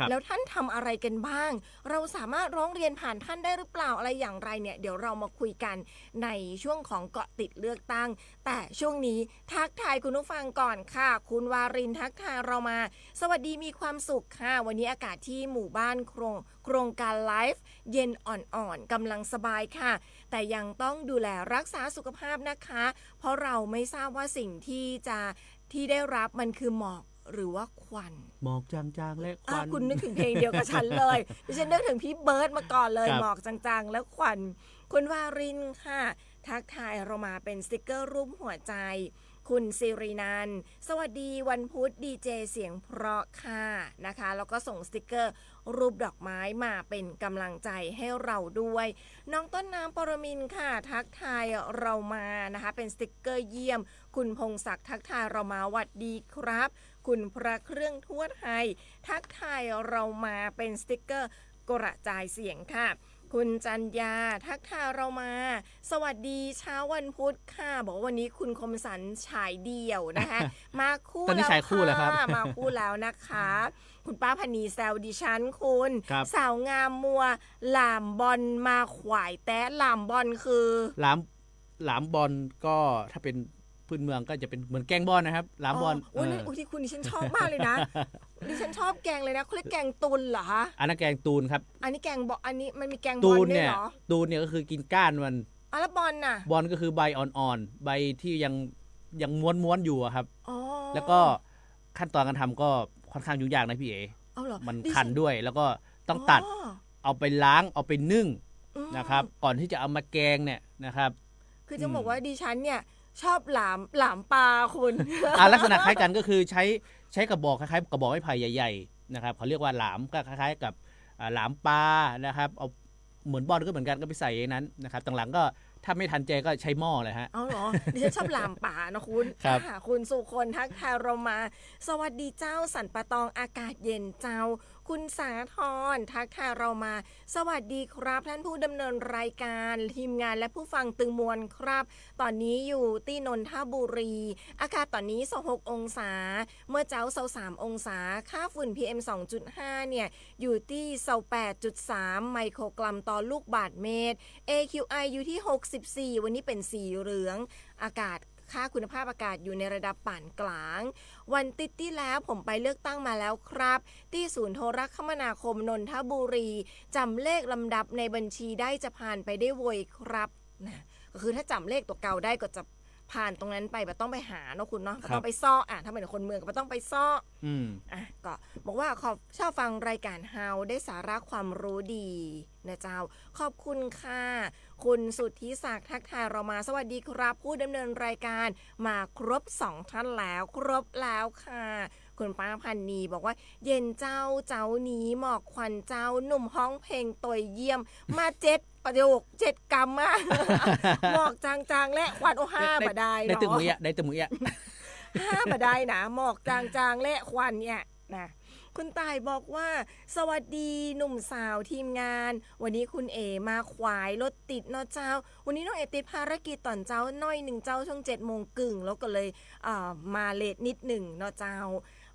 แล้วท่านทำอะไรกันบ้างเราสามารถร้องเรียนผ่านท่านได้หรือเปล่าอะไรอย่างไรเนี่ยเดี๋ยวเรามาคุยกันในช่วงของเกาะติดเลือกตั้งแต่ช่วงนี้ทักทายคุณผู้ฟังก่อนค่ะคุณวารินทักทายเรามาสวัสดีมีความสุขค่ะวันนี้อากาศที่หมู่บ้านโครงการไลฟ์เย็นอ่อนๆกำลังสบายค่ะแต่ยังต้องดูแลรักษาสุขภาพนะคะเพราะเราไม่ทราบว่าสิ่งที่ได้รับมันคือหมอกหรือว่าควันหมอกจางๆและควันคุณนึกถึงเพลงเดียวกับฉันเลยดิฉันนึกถึงพี่เบิร์ดมาก่อนเลยหมอกจางๆและควันคุณวารินค่ะทักทายเรามาเป็นสติกเกอร์รูปหัวใจคุณสิรินันท์สวัสดีวันพุธดีเจเสียงเพราะค่ะนะคะแล้วก็ส่งสติกเกอร์รูปดอกไม้มาเป็นกำลังใจให้เราด้วยน้องต้นน้ำปรมินทร์ค่ะทักทายเรามานะคะเป็นสติกเกอร์เยี่ยมคุณพงศักดิ์ทักทายเรามาหวัดดีครับคุณพระเครื่องทวดไทยทักทายเรามาเป็นสติกเกอร์กระจายเสียงค่ะคุณจันยาทักทายเรามาสวัสดีเช้าวันพุธค่ะบอกว่าวันนี้คุณคมสันฉายเดี่ยวนะคะมาคู่ตอนนี้ฉายคู่แล้วครับมาคู่แล้วนะคะคุณป้าพนีแซวดิฉันคุณสาวงามมัวหลามบอลมาขวายแตะหลามบอลคือหลามบอลก็ถ้าเป็นพื้นเมืองก็จะเป็นเหมือนแกงบอลนะครับหลามบอลที่คุณดิฉันชอบมากเลยนะดิฉันชอบแกงเลยนะเขาเรียกแกงตุนเหรอคะอันนั้นแกงตูนครับอันนี้แกงบอลอันนี้มันมีแกงบอลด้วยเหรอตูนเนี่ยก็คือกินก้านมันแล้วบอลน่ะบอลก็คือใบอ่อนๆใบที่ยังม้วนอยู่ครับแล้วก็ขั้นตอนการทำก็ค่อนข้างยุ่งยากนะพี่เอ๋มันคันด้วยแล้วก็ ต้องตัด อ๋อ เอาไปล้างเอาไปนึ่ง อืม นะครับ ก่อนที่จะเอามาแกงเนี่ยนะครับ คือจะบอกว่าดิฉันเนี่ยชอบหลามปลาคุณ ลักษณะคล้ายกันก็คือใช้กระบอกคล้ายๆกระบอกไม้ไผ่ใหญ่ๆนะครับเขาเรียกว่าหลามก็คล้ายๆกับหลามปลานะครับเอาเหมือนบอลก็เหมือนกันก็ไปใส่ในนั้นนะครับต่างหลังก็ถ้าไม่ทันใจก็ใช้หม้อเลยฮะ เอาเหรอ ดิฉันชอบหลามป่านะคุณ ครับ คุณสุคนทักทายเรามา สวัสดีเจ้าสันปะตองอากาศเย็นเจ้า คุณสาธรทักทายเรามา สวัสดีครับท่านผู้ดำเนินรายการทีมงานและผู้ฟังตึงมวลครับ ตอนนี้อยู่ที่นนทบุรี อากาศตอนนี้26องศา เมื่อเจ้า23องศา ค่าฝุ่น PM 2.5 เนี่ยอยู่ที่28.3 ไมโครกรัมต่อลูกบาศก์เมตร AQI อยู่ที่64 วันนี้เป็นสีเหลือง อากาศค่าคุณภาพอากาศอยู่ในระดับปานกลาง วันติดที่แล้วผมไปเลือกตั้งมาแล้วครับ ที่ศูนย์โทรคมนาคมนนทบุรีจำเลขลำดับในบัญชีได้จะผ่านไปได้โวยครับนะก็คือถ้าจำเลขตัวเก่าได้ก็จะผ่านตรงนั้นไปแบบต้องไปหาเนาะคุณเนาะ ครับ ต้องไปซ่อถ้าเป็นคนเมืองก็ต้องไปซ่อ อืม ก็บอกว่าชอบฟังรายการเฮาได้สาระความรู้ดีนะเจ้า ขอบคุณค่ะ คุณสุทธิศักดิ์ทักทายเรามาสวัสดีครับ ผู้ดำเนินรายการมาครบ2ท่านแล้วครบแล้วค่ะ คุณป้าพันนีบอกว่าเย็นเจ้านี้หมอกควันเจ้าหนุ่มห้องเพลงตัวเยี่ยม มา7 ประโยค 7 กรรมอะ หมอกจางๆและควัน5บ่ได้ ได้ เนาะ ตึงมือได้ตึงมือ 5บ่ได้นะหมอกจางๆและควันเนี่ยนะคุณตายบอกว่า สวัสดีหนุ่มสาวทีมงาน วันนี้คุณเอมาขวายรถติดเนาะเจ้า วันนี้น้องเอติดภารกิจตอนเจ้าน้อยหนึ่งเจ้าช่วง7 โมงครึ่งแล้วก็เลยมาเลทนิดหนึ่งเนาะเจ้า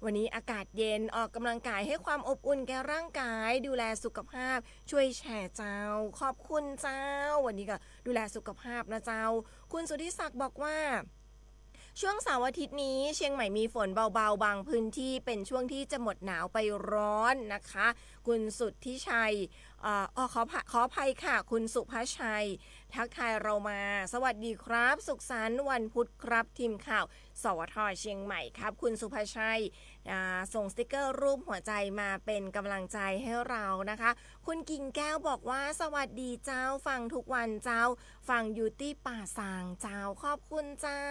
วันนี้อากาศเย็นออกกำลังกายให้ความอบอุ่นแก่ร่างกายดูแลสุขภาพช่วยแชร์เจ้า ขอบคุณเจ้า วันนี้ก็ดูแลสุขภาพนะเจ้า คุณสุทธิศักดิ์บอกว่า ช่วงเสาร์อาทิตย์นี้เชียงใหม่มีฝนเบาๆบางพื้นที่เป็นช่วงที่จะหมดหนาวไปร้อนนะคะ คุณสุทธิชัยขออภัยค่ะ คุณสุภาชัย ทักทายเรามา สวัสดีครับ สุขสันต์วันพุธครับทีมข่าวสวทเชียงใหม่ครับ คุณสุภาชัยส่งสติกเกอร์รูปหัวใจมาเป็นกำลังใจให้เรานะคะ คุณกิ่งแก้วบอกว่าสวัสดีเจ้าฟังทุกวันเจ้าฟังอยู่ที่ป่าสางเจ้าขอบคุณเจ้า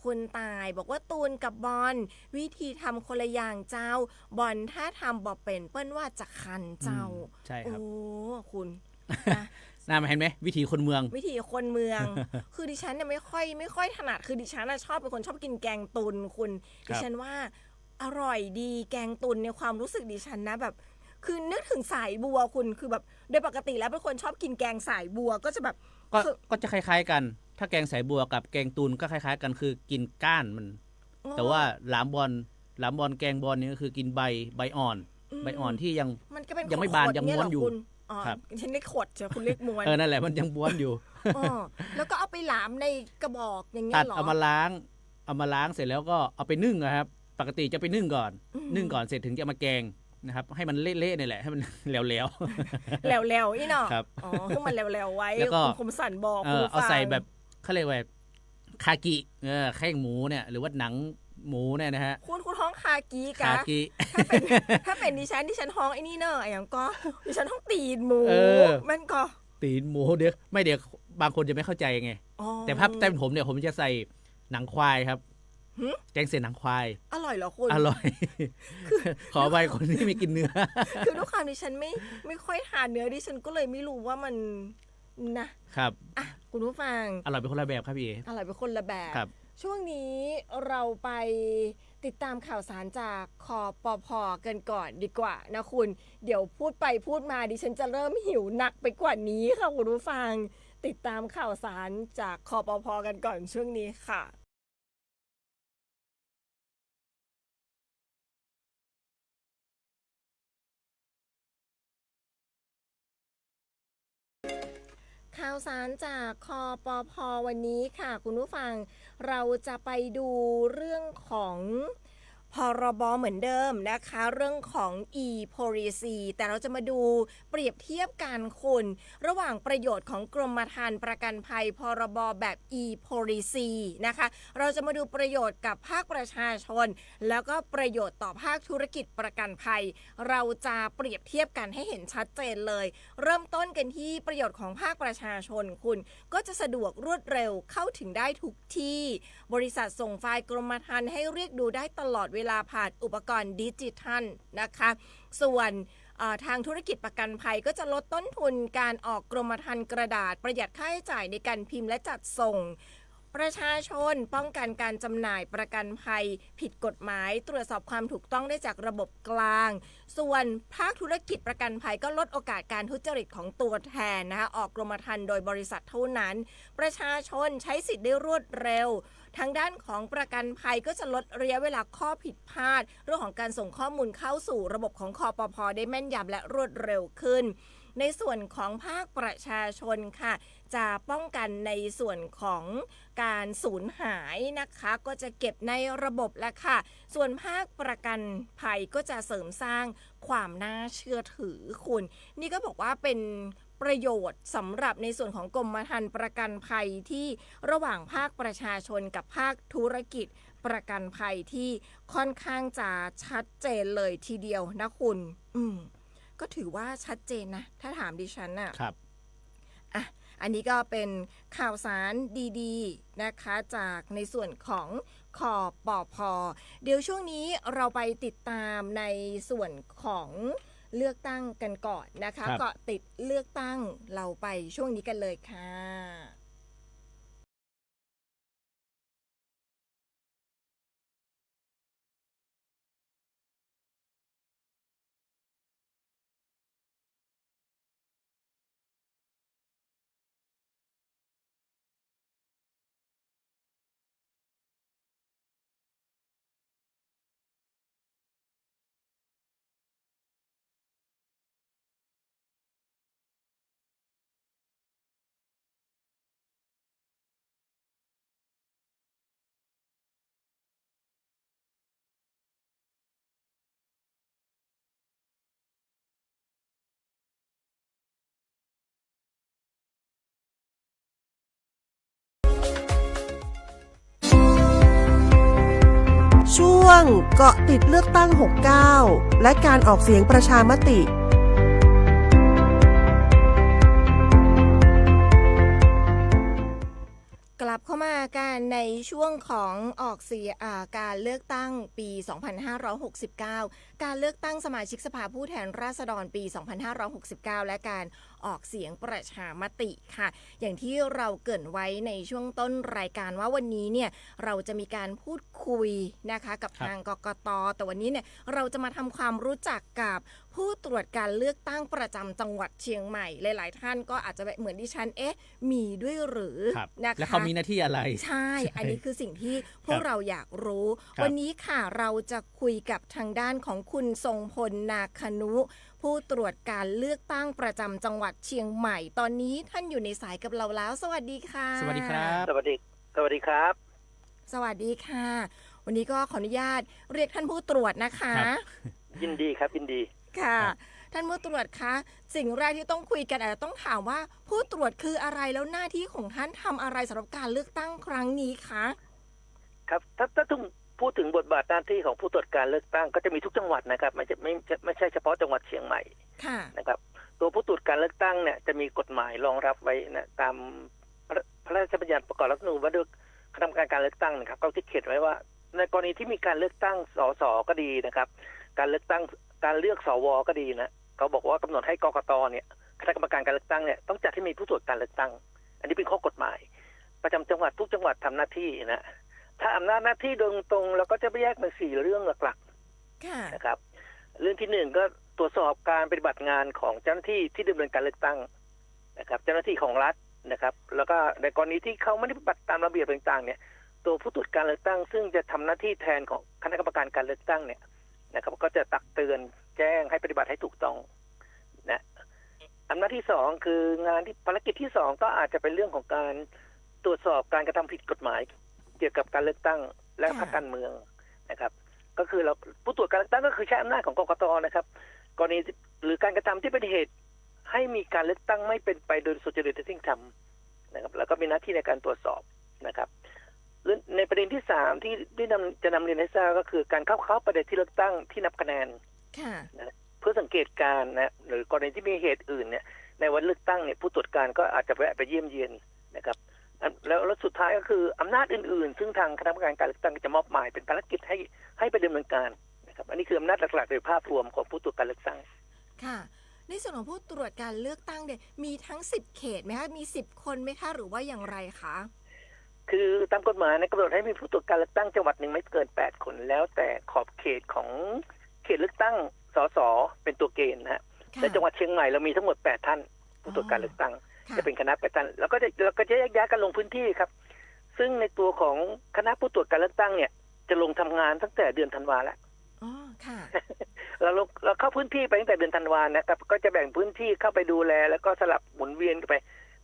คุณตายบอกว่าตูนกับบอลวิธีทำคนละอย่างเจ้าบอลถ้าทำบอกเป็นเปิ้นว่าจะคันเจ้า ใช่ครับ โอ้คุณนะ น่ามาเห็นไหมวิถีคนเมือง วิธีคนเมือง คือดิฉันเนี่ยไม่ค่อยถนัดคือดิฉันน่ะชอบเป็นคนชอบกินแกงตุนคุณ ครับ ดิฉันว่าอร่อยดีแกงตุนในความรู้สึกดิฉันนะแบบ คือนึกถึงสายบัวคุณคือแบบโดยปกติแล้วเป็นคนชอบกินแกงสายบัวก็จะแบบ ก็จะคล้ายๆกัน ถ้าแกงสายบัวกับแกงตูนก็คล้ายๆกันคือกินก้านมัน แต่ว่าหลามบอลแกงบอลนี่ก็คือกินใบอ่อน ใบอ่อนที่ยัง มันก็เป็น ยังไม่บาน ขดๆ ยังม้วนอยู่ เงี้เหรคุณอ๋อ ครับ ฉันเรียกขดเจ้าคุณเรียกม้วน นั่นแหละมันยังม้วนอยู่ อ๋อแล้วก็เอาไปหลามในกระบอกอย่างเงี้ ตั ย ด เหรอ เอามาล้างเสร็จแล้วก็เอาไปนึ่งนะครับ ปกติจะไปนึ่งก่อน นึ่งก่อนเสร็จถึงจะมาแกงนะครับ ให้มันเละๆนี่แหละให้มัน แล้ว แล้วๆอีเนาะ ครับ อ๋อคือมันแล้วๆไว้ แล้วก็ คุณคมสันบอก ๆ คุณผู้ เอา ฟัง ใส่แบบเขาเรียกว่าคากิแข้งหมูเนี่ยหรือว่าหนังหมูเนี่ยนะฮะ คุณท้องคากีกะ คากิ ถ้าเป็นดิฉันท้องไอ้นี่เนอะอย่างก็ดิฉันท้องตีนหมู เออ มันก็ ตีนหมูเดี๋ยวบางคนจะไม่เข้าใจไง อ๋อ แต่ถ้าเป็นผมเนี่ยผมจะใส่หนังควายครับ หึ แกงเส้นหนังควาย อร่อยเหรอคุณ อร่อย ขอไปคนที่ไม่กินเนื้อ คือด้วยความดิฉันไม่ค่อยทานเนื้อดิฉันก็เลยไม่รู้ว่ามันนะครับ อ่ะคุณผู้ฟัง อร่อยเป็นคนละแบบครับพี่เอ อร่อยเป็นคนละแบบ ครับ ช่วงนี้เราไปติดตามข่าวสารจากคอปพกันก่อนดีกว่านะคุณ เดี๋ยวพูดไปพูดมาดิฉันจะเริ่มหิวหนักไปกว่านี้ค่ะคุณผู้ฟัง ติดตามข่าวสารจากคอปพกันก่อนช่วงนี้ค่ะ ข่าวสารจากคอปพวันนี้ค่ะคุณผู้ฟังเราจะไปดูเรื่องของพ พรบเหมือนเดิมนะคะเรื่องของ e-policy แต่เราจะมาดูเปรียบเทียบกันคุณระหว่างประโยชน์ของกรมธรรม์ประกันภัยพรบแบบ e-policy นะคะเราจะมาดูประโยชน์กับภาคประชาชนแล้วก็ประโยชน์ต่อภาคธุรกิจประกันภัยเราจะเปรียบเทียบกันให้เห็นชัดเจนเลยเริ่มต้นกันที่ประโยชน์ของภาคประชาชนคุณก็จะสะดวกรวดเร็วเข้าถึงได้ทุกที่บริษัทส่งไฟล์กรมธรรม์ให้เรียกดูได้ตลอดเวลาผ่านอุปกรณ์ดิจิทัลนะคะส่วนทางธุรกิจประกันภัยก็จะลดต้นทุนการออกกรมธรรม์กระดาษประหยัดค่าใช้จ่ายในการพิมพ์และจัดส่งประชาชนป้องกันการจำหน่ายประกันภัยผิดกฎหมายตรวจสอบความถูกต้องได้จากระบบกลางส่วนภาคธุรกิจประกันภัยก็ลดโอกาสการทุจริตของตัวแทนนะคะออกกรมธรรม์โดยบริษัทเท่านั้นประชาชนใช้สิทธิ์ได้รวดเร็วทางด้านของประกันภัยก็จะลดระยะเวลาข้อผิดพลาดเรื่องของการส่งข้อมูลเข้าสู่ระบบของคปภ.ได้แม่นยำและรวดเร็วขึ้นในส่วนของภาคประชาชนค่ะจะป้องกันในส่วนของการสูญหายนะคะก็จะเก็บในระบบแล้วค่ะส่วนภาคประกันภัยก็จะเสริมสร้างความน่าเชื่อถือคุณนี่ก็บอกว่าเป็นประโยชน์สำหรับในส่วนของกรมธรรม์ประกันภัยที่ระหว่างภาคประชาชนกับภาคธุรกิจประกันภัยที่ค่อนข้างจะชัดเจนเลยทีเดียวนะคุณก็ถือว่าชัดเจนนะถ้าถามดิฉันน่ะครับอันนี้ก็เป็นข่าวสารดีๆนะคะจากในส่วนของคปภ.เดี๋ยวช่วงนี้เราไปติดตามในส่วนของเลือกตั้งกันก่อนนะคะเกาะติดเลือกตั้งเราไปช่วงนี้กันเลยค่ะช่วงเกาะติดเลือกตั้ง 69 และการออกเสียงประชามติกลับเข้ามากันในช่วงของออกเสียงการเลือกตั้งปี 2569 การเลือกตั้งสมาชิกสภาผู้แทนราษฎรปี 2569 และการออกเสียงประชามติค่ะอย่างที่เราเกริ่นไว้ในช่วงต้นรายการว่าวันนี้เนี่ยเราจะมีการพูดคุยนะคะกับทางกกต.แต่วันนี้เนี่ยเราจะมาทำความรู้จักกับผู้ตรวจการเลือกตั้งประจำจังหวัดเชียงใหม่หลายๆท่านก็อาจจะเหมือนดิฉันมีด้วยหรือนะคะแล้วเขามีหน้าที่อะไรใช่อันนี้คือสิ่งที่พวกเราอยากรู้วันนี้ค่ะเราจะคุยกับทางด้านของคุณทรงพลนาคนุผู้ตรวจการเลือกตั้งประจำจังหวัดเชียงใหม่ตอนนี้ท่านอยู่ในสายกับเราแล้วสวัสดีค่ะสวัสดีครับสวัสดีครับสวัสดีค่ะวันนี้ก็ขออนุญาตเรียกท่านผู้ตรวจนะคะยินดีครับยินดีค่ะท่านผู้ตรวจคะสิ่งแรกที่ต้องคุยกันอาจจะต้องถามว่าผู้ตรวจคืออะไรแล้วหน้าที่ของท่านทำอะไรสำหรับการเลือกตั้งครั้งนี้คะครับถ้าต้องพูดถึงบทบาทหน้าที่ของผู้ตรวจการเลือกตั้งก็จะมีทุกจังหวัดนะครับไม่ใช่เฉพาะจังหวัดเชียงใหม่นะครับตัวผู้ตรวจการเลือกตั้งเนี่ยจะมีกฎหมายรองรับไว้นะตามพระราชบัญญัติประกอบรัฐธรรมนูญว่าด้วยคณะกรรมการการเลือกตั้งนะครับก็ที่เขียนไว้ว่าในกรณีที่มีการเลือกตั้งสสก็ดีนะครับการเลือกตั้งการเลือกสวก็ดีนะเขาบอกว่ากำหนดให้กกต.เนี่ยคณะกรรมการการเลือกตั้งเนี่ยต้องจัดให้มีผู้ตรวจการเลือกตั้งอันนี้เป็นข้อกฎหมายประจำจังหวัดทุกจังหวัดทำหน้าที่นะถ้าอำนาจหน้าที่โดยตรงเราก็จะแยกเป็น4เรื่องหลักๆนะครับเรื่องที่1ก็ตรวจสอบการปฏิบัติงานของเจ้าหน้าที่ที่ดำเนินการเลือกตั้งนะครับเจ้าหน้าที่ของรัฐนะครับแล้วก็ในกรณีที่เขาไม่ได้ปฏิบัติตามระเบียบต่างๆเนี่ยตัวผู้ตรวจการเลือกตั้งซึ่งจะทำหน้าที่แทนของคณะกรรมการการเลือกตั้งเนี่ยนะครับก็จะตักเตือนแจ้งให้ปฏิบัติให้ถูกต้องนะอำนาจที่2คืองานที่ภารกิจที่2ก็อาจจะเป็นเรื่องของการตรวจสอบการกระทำผิดกฎหมายเกี่ยวกับการเลือกตั้งและพรรคการเมืองนะครับ ก็คือเราผู้ตรวจการเลือกตั้งก็คือใช้อำนาจของกกตนะครับกรณีหรือการกระทำที่เป็นเหตุให้มีการเลือกตั้งไม่เป็นไปโดยสุจริตและเที่ยงธรรมนะครับแล้วก็มีหน้าที่ในการตรวจสอบนะครับในประเด็นที่3ที่จะนำเรียนให้ทราบก็คือการเข้าประเด็นที่เลือกตั้งที่นับคะแนนเพื่อสังเกตการณ์นะหรือกรณีที่มีเหตุอื่นเนี่ยในวันเลือกตั้งเนี่ยผู้ตรวจการก็อาจจะแวะไปเยี่ยมเยียนนะครับแล้วสุดท้ายก็คืออำนาจอื่นๆซึ่งทางคณะกรรมการการเลือกตั้งจะมอบหมายเป็นภารกิจให้ไปดำเนินการนะครับอันนี้คืออำนาจหลักๆโดยภาพรวมของผู้ตรวจการเลือกตั้งค่ะในส่วนของผู้ตรวจการเลือกตั้งเนี่ยมีทั้ง10เขตไหมคะมี10คนไหมคะหรือว่าอย่างไรคะคือตามกฎหมายกำหนดให้มีผู้ตรวจการเลือกตั้งจังหวัดหนึ่งไม่เกิน8คนแล้วแต่ขอบเขตของเขตเลือกตั้งสสเป็นตัวเกณฑ์นะฮะในจังหวัดเชียงใหม่เรามีทั้งหมด8ท่านผู้ตรวจการเลือกตั้งจะเป็นคณะ8ท่านแล้วก็จะแยกย้ายกันลงพื้นที่ครับซึ่งในตัวของคณะผู้ตรวจการเลือกตั้งเนี่ยจะลงทำงานตั้งแต่เดือนธันวาแล้วเราเข้าพื้นที่ไปตั้งแต่เดือนธันวานะครับก็จะแบ่งพื้นที่เข้าไปดูแลแล้วก็สลับหมุนเวียนกันไป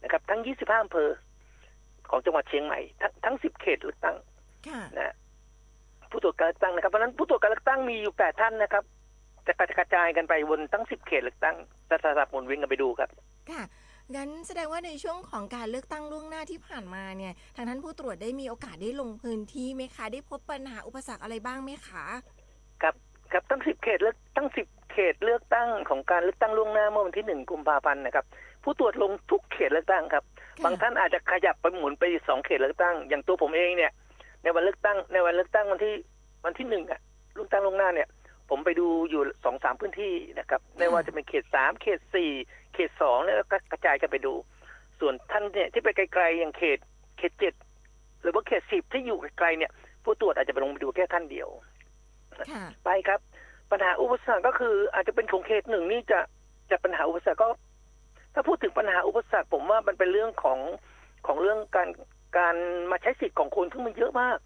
นะครับทั้ง25อำเภอของจังหวัดเชียงใหม่ทั้ง10เขตเลือกตั้งนะผู้ตรวจการเลือกตั้งนะครับเพราะนั้นผู้ตรวจการเลือกตั้งมีอยู่8ท่านนะครับจะกระจายกันไปบนทั้ง10เขตเลือกตั้งจะสลับหมุนเวียนกันไปดูครับค่ะงั้นแสดงว่าในช่วงของการเลือกตั้งล่วงหน้าที่ผ่านมาเนี่ยทางท่านผู้ตรวจได้มีโอกาสได้ลงพื้นที่ไหมคะได้พบปัญหาอุปสรรคอะไรบ้างไหมคะครับทั้ง10เขตเลือกตั้งของการเลือกตั้งล่วงหน้าเมื่อวันที่1กุมภาพันธ์นะครับผู้ตรวจลงทุกเขตเลือกตั้งครับบางท่านอาจจะขยับไปหมุนไป2เขตเลือกตั้งอย่างตัวผมเองเนี่ยในวันเลือกตั้งวันที่1เลือกตั้งล่วงหน้าเนี่ยผมไปดูอยู่ 2-3 พื้นที่นะครับไม่ว่าจะเป็นเขต3เขต4เขต2แล้วก็กระจายกันไปดูส่วนท่านเนี่ยที่ไปไกลๆอย่างเขต7หรือว่าเขต10ที่อยู่ไกลๆเนี่ยผู้ตรวจอาจจะไปลงไปดูแค่ท่านเดียวไปครับปัญหาอุปสรรคก็คืออาจจะเป็นของเขต1นี่จะปัญหาอุปสรรคก็ถ้าพูดถึงปัญหาอุปสรรคผมว่ามันเป็นเรื่องของเรื่องการมาใช้สิทธิ์ของคนซึ่งมันเยอะมาก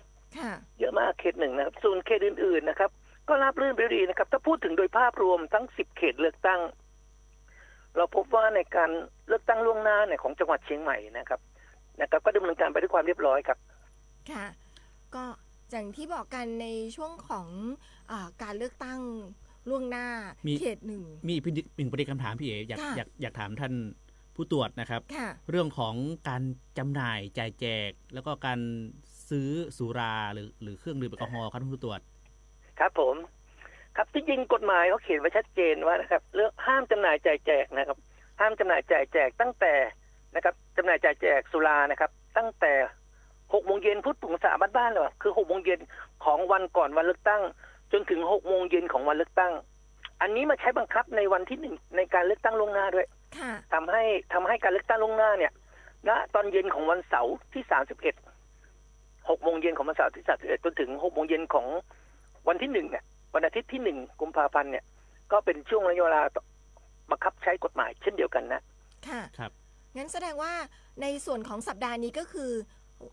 เยอะมากเขต1นะครับส่วนเขตอื่นๆนะครับก็ราบรื่นไปดีนะครับถ้าพูดถึงโดยภาพรวมทั้ง10เขตเลือกตั้งเราพบว่าในการเลือกตั้งล่วงหน้าเนี่ยของจังหวัดเชียงใหม่นะครับก็ดำเนินการไปด้วยความเรียบร้อยครับค่ะก็อย่างที่บอกกันในช่วงของการเลือกตั้งล่วงหน้าเขต1มีประเด็นคำถามพี่เอ๋อยากถามท่านผู้ตรวจนะครับเรื่องของการจำหน่ายจ่ายแจกแล้วก็การซื้อสุราหรือเครื่องดื่มแอลกอฮอล์ครับท่านผู้ตรวจครับผมครับที่จริงกฎหมายเขาเขียนไว้ชัดเจนว่านะครับเรื่องห้ามจำหน่ายจ่ายแจกนะครับห้ามจำหน่ายจ่ายแจกตั้งแต่นะครับจำหน่ายจ่ายแจกสุรานะครับตั้งแต่6 โมงเย็นพูดถึงภาษาบ้านๆเลยคือ6 โมงเย็นของวันก่อนวันเลือกตั้งจนถึง6 โมงเย็นของวันเลือกตั้งอันนี้มาใช้บังคับในวันที่1ในการเลือกตั้งล่วงหน้าด้วยทำให้การเลือกตั้งล่วงหน้าเนี่ยณตอนเย็นของวันเสาร์ที่31 6 โมงเย็นของวันเสาร์ที่31จนถึง6 โมงเย็นของวันที่1เนี่ยวันอาทิตย์ที่1กุมภาพันธ์เนี่ยก็เป็นช่วงระยะเวลาบังคับใช้กฎหมายเช่นเดียวกันนะค่ะครับงั้นแสดงว่าในส่วนของสัปดาห์นี้ก็คือ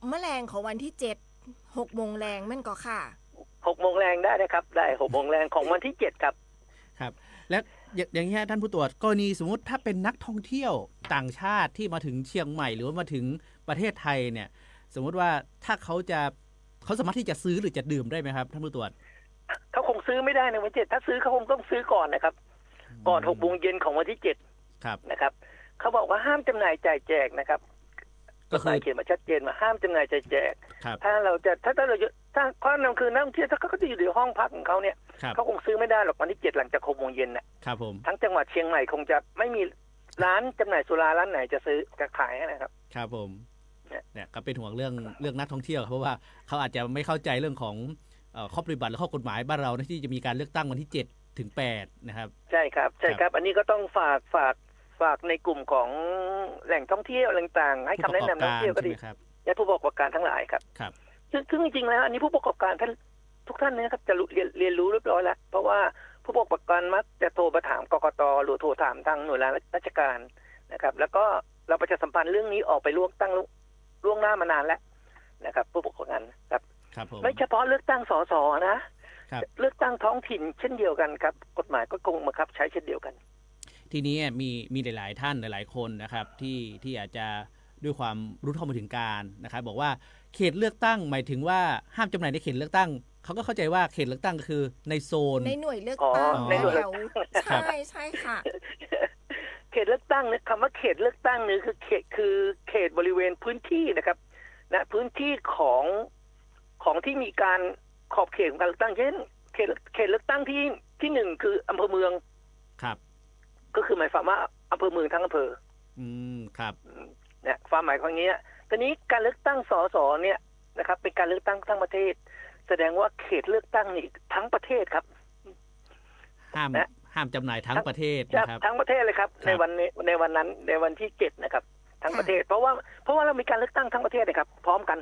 แมลงของวันที่7 6 โมงแรงมันก็ค่ะ6 โมงแรงได้นะครับได้6 โมงแรงของวันที่7ครับครับและอย่างนี้ท่านผู้ตรวจกรณีสมมติถ้าเป็นนักท่องเที่ยวต่างชาติที่มาถึงเชียงใหม่หรือว่ามาถึงประเทศไทยเนี่ยสมมติว่าถ้าเขาสามารถที่จะซื้อหรือจะดื่มได้ไหมครับท่านผู้ตรวจเขาคงซื้อไม่ได้ในวัน7ถ้าซื้อเขาคงต้องซื้อก่อนนะครับก่อน6 โมงเย็นของวันที่7ครับนะครับเขาบอกว่าห้ามจำหน่ายจ่ายแจกนะครับก็คือเขียนมาชัดเจนว่าห้ามจำหน่ายจ่ายแจกถ้าเราจะถ้าข้อนั้นคือนักท่องเที่ยวถ้าเขาจะอยู่ในห้องพักของเขาเนี่ยเขาคงซื้อไม่ได้หรอกวันที่7หลังจาก6 โมงเย็นนะครับผมทั้งจังหวัดเชียงใหม่คงจะไม่มีร้านจำหน่ายสุราร้านไหนจะซื้อจะขายนะครับครับผมเนี่ยก็เป็นห่วงเรื่องนักท่องเที่ยวเพราะว่าเขาอาจจะไม่เข้าใจเรื่องของข้อปฏิบัติและข้อกฎหมายบ้านเราที่จะมีการเลือกตั้งวันที่7 ถึง 8นะครับใช่ครับอันนี้ก็ต้องฝากในกลุ่มของแหล่งท่องเที่ยวต่างๆให้คำแนะนำนักท่องเที่ยวก็ดีและผู้ประกอบการทั้งหลายครับซึ่งจริงๆแล้วอันนี้ผู้ประกอบการทุกท่านนะครับจะเรียนรู้เรียบร้อยแล้วเพราะว่าผู้ประกอบการมักจะโทรมาถามกกต.หรือโทรถามทางหน่วยงานราชการนะครับแล้วก็เราประชาสัมพันธ์เรื่องนี้ออกไปล่วงหน้ามานานแล้วนะครับผู้ประกอบการครับไม่เฉพาะเลือกตั้งสสนะเลือกตั้งท้องถิ่นเช่นเดียวกันครับกฎหมายก็คงบังคับใช้เช่นเดียวกันทีนี้มีหลายๆท่านหลายๆคนนะครับที่อาจจะด้วยความรู้เท่าไม่ถึงการนะครับบอกว่าเขตเลือกตั้งหมายถึงว่าห้ามจำหน่ายในเขตเลือกตั้ง เขาก็เข้าใจว่าเขตเลือกตั้งก็คือในโซน ในหน่วยเลือกตั้ง ในหน่วย แถ เลือก ว ตั้ง ใช่ค่ะ เขตเลือกตั้งเนี่ยคำว่าเขตเลือกตั้งนี่คือเขตบริเวณพื้นที่นะครับนะพื้นที่ของที่มีการขอบเขตของการเลือกตั้งเช่นเขตเลือกตั้งที่หนึ่งคืออำเภอเมือง ครับ ก็คือหมายความว่าอำเภอเมืองทั้งอำเภอ ครับ เนี่ยความหมายของนี้ทีนี้การเลือกตั้งสสเนี่ยนะครับเป็นการเลือกตั้งทั้งประเทศแสดงว่าเขตเลือกตั้งนี่ทั้งประเทศครับ ห้ามจำหน่ายทั้งประเทศ จะ นะครับ ทั้งประเทศเลยครับ ครับ ในวันนั้นในวันที่7นะครับทั้งประเทศเพราะว่าเรามีการเลือกตั้งทั้งประเทศเลยครับพร้อมกัน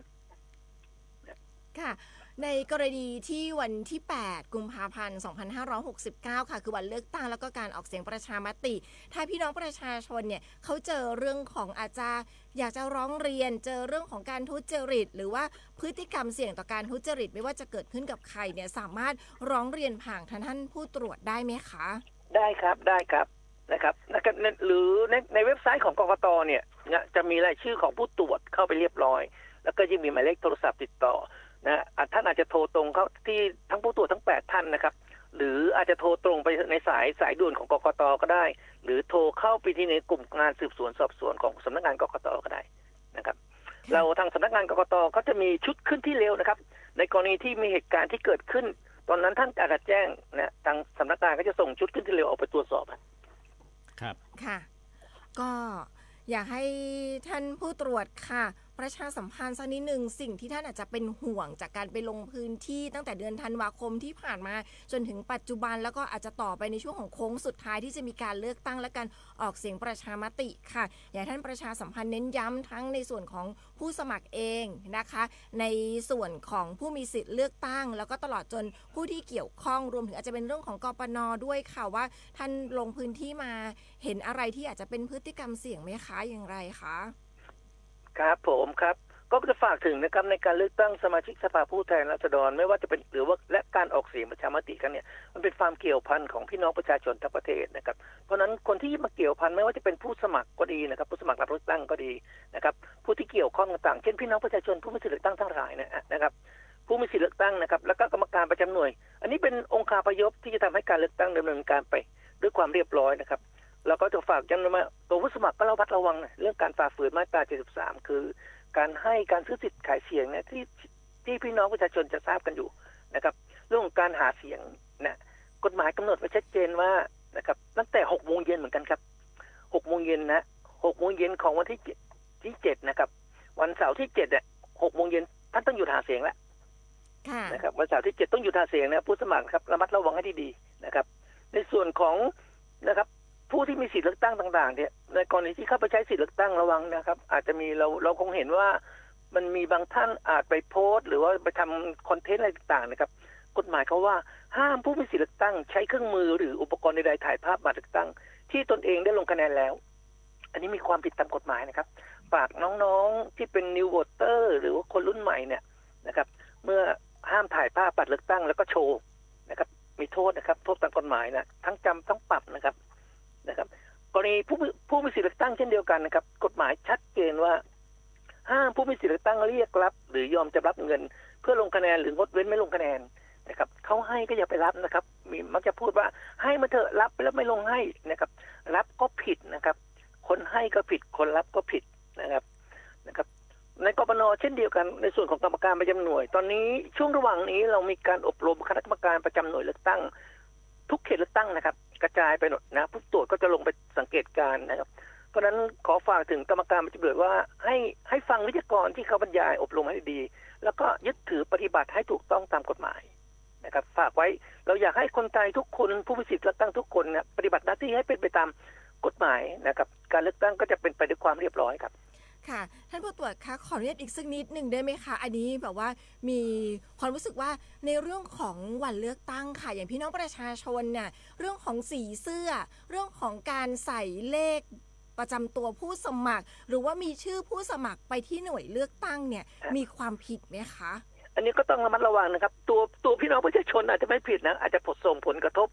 ค่ะในกรณีที่วันที่ 8 กุมภาพันธ์ 2569 ค่ะคือวันเลือกตั้งแล้วก็การออกเสียงประชามติถ้าพี่น้องประชาชนเนี่ยเขาเจอเรื่องของอาจจะอยากจะร้องเรียนเจอเรื่องของการทุจริตหรือว่าพฤติกรรมเสี่ยงต่อการทุจริตไม่ว่าจะเกิดขึ้นกับใครเนี่ยสามารถร้องเรียนผ่านท่านผู้ตรวจได้ไหมคะได้ครับนะครับหรือในเว็บไซต์ของกกตเนี่ยจะมีรายชื่อของผู้ตรวจเข้าไปเรียบร้อยแล้วก็ยังมีหมายเลขโทรศัพท์ติดต่อนะท่านอาจจะโทรตรงเข้าที่ทั้งผู้ตรวจทั้ง8ท่านนะครับหรืออาจจะโทรตรงไปในสายด่วนของกกตก็ได้หรือโทรเข้าไปที่ในกลุ่มงานสืบสวนสอบสวนของสำนักงานกกตก็ได้นะครับเราทางสำนักงานกกตก็จะมีชุดขึ้นที่เร็วนะครับในกรณีที่มีเหตุการณ์ที่เกิดขึ้นตอนนั้นท่านอาจจะแจ้งนะทางสำนักงานก็จะส่งชุดขึ้นที่เร็วออกไปตรวจสอบครับค่ะก็อยากให้ท่านผู้ตรวจค่ะประชาสัมพันธ์สักนิดนึงสิ่งที่ท่านอาจจะเป็นห่วงจากการไปลงพื้นที่ตั้งแต่เดือนธันวาคมที่ผ่านมาจนถึงปัจจุบันแล้วก็อาจจะต่อไปในช่วงของโค้งสุดท้ายที่จะมีการเลือกตั้งและการออกเสียงประชามติค่ะอยากให้ท่านประชาสัมพันธ์เน้นย้ำทั้งในส่วนของผู้สมัครเองนะคะในส่วนของผู้มีสิทธิ์เลือกตั้งแล้วก็ตลอดจนผู้ที่เกี่ยวข้องรวมถึงอาจจะเป็นเรื่องของกปน.ด้วยค่ะว่าท่านลงพื้นที่มาเห็นอะไรที่อาจจะเป็นพฤติกรรมเสี่ยงไหมคะอย่างไรคะครับผมครับก็จะฝากถึงนะครับในการเลือกตั้งสมาชิกสภาผู้แทนราษฎรไม่ว่าจะเป็นหรือว่าและการออกเสียงประชามติกันเนี่ยมันเป็นความเกี่ยวพันของพี่น้องประชาชนทั้งประเทศนะครับเพราะฉะนั้นคนที่มาเกี่ยวพันไม่ว่าจะเป็นผู้สมัครก็ดีนะครับผู้สมัครรับเลือกตั้งก็ดีนะครับผู้ที่เกี่ยวข้องต่างๆเช่นพี่น้องประชาชนผู้มีสิทธิเลือกตั้งทั้งหลายนะครับผู้มีสิทธิเลือกตั้งนะครับแล้วก็กรรมการประจำหน่วยอันนี้เป็นองค์คาพยพที่จะทำให้การเลือกตั้งดำเนินการไปด้วยความเรียบร้อยนะครับแล้วก็จะฝากย้ำว่าตัวผู้สมัครก็ระมัดระวังเรื่องการฝ่าฝืนมาตรา73คือการให้การซื้อสิทธิ์ขายเสียงเนี่ยที่พี่น้องประชาชนจะทราบกันอยู่นะครับเรื่องของการหาเสียงนะกฎหมายกำหนดไว้ชัดเจนว่านะครับตั้งแต่ 6 โมงเย็นเหมือนกันครับ 6 โมงเย็นนะ 6 โมงเย็นของวันที่7นะครับวันเสาร์ที่7เนี่ย 6 โมงเย็นท่านต้องหยุดหาเสียงแล้วนะครับวันเสาร์ที่7ต้องหยุดหาเสียงนะผู้สมัครครับระมัดระวังให้ดีๆนะครับในส่วนของนะครับผู้ที่มีสิทธิเลือกตั้งต่างๆเนี่ยในกรณีที่เข้าไปใช้สิทธิเลือกตั้งระวังนะครับอาจจะมีเราคงเห็นว่ามันมีบางท่านอาจไปโพสต์หรือว่าไปทำคอนเทนต์อะไรต่างๆนะครับกฎหมายเขาว่าห้ามผู้มีสิทธิเลือกตั้งใช้เครื่องมือหรืออุปกรณ์ใดๆถ่ายภาพบัตรเลือกตั้งที่ตนเองได้ลงคะแนนแล้วอันนี้มีความผิดตามกฎหมายนะครับฝากน้องๆที่เป็นนิวโวเตอร์หรือว่าคนรุ่นใหม่เนี่ยนะครับเมื่อห้ามถ่ายภาพบัตรเลือกตั้งแล้วก็โชว์นะครับมีโทษนะครับโทษตามกฎหมายนะทั้งจำทั้งปรับนะครับกรณีผู้มีสิทธิเลือกตั้งเช่นเดียวกันนะครับกฎหมายชัดเจนว่าห้ามผู้มีสิทธิเลือกตั้งเรียกรับหรือยอมจะรับเงินเพื่อลงคะแนนหรืองดเว้นไม่ลงคะแนนนะครับเขาให้ก็อย่าไปรับนะครับมีมักจะพูดว่าให้มาเถอะรับแล้วไม่ลงให้นะครับรับก็ผิดนะครับคนให้ก็ผิดคนรับก็ผิดนะครับในกปน.เช่นเดียวกันในส่วนของกรรมการประจำหน่วยตอนนี้ช่วงระหว่างนี้เรามีการอบรมคณะกรรมการประจำหน่วยเลือกตั้งทุกเขตเลือกตั้งนะครับกระจายไปหมดนะผู้ตรวจก็จะลงไปสังเกตการณ์นะครับเพราะฉะนั้นขอฝากถึงกรรมการประจำหน่วยว่าให้ฟังวิทยากรที่เขาบรรยายอบรมให้ดีแล้วก็ยึดถือปฏิบัติให้ถูกต้องตามกฎหมายนะครับฝากไว้เราอยากให้คนไทยทุกคนผู้มีสิทธิเลือกตั้งทุกคนนะปฏิบัติหน้าที่ให้เป็นไปตามกฎหมายนะครับการเลือกตั้งก็จะเป็นไปด้วยความเรียบร้อยครับค่ะท่านผู้ตรวจคะขออนุญาตอีกสักนิดหนึ่งได้ไหมคะอันนี้แบบว่ามีความรู้สึกว่าในเรื่องของวันเลือกตั้งค่ะอย่างพี่น้องประชาชนเนี่ยเรื่องของสีเสื้อเรื่องของการใส่เลขประจำตัวผู้สมัครหรือว่ามีชื่อผู้สมัครไปที่หน่วยเลือกตั้งเนี่ยมีความผิดไหมคะอันนี้ก็ต้องระมัดระวังนะครับตัวพี่น้องประชาชนอาจจะไม่ผิดนะอาจจะส่งผลกระทบ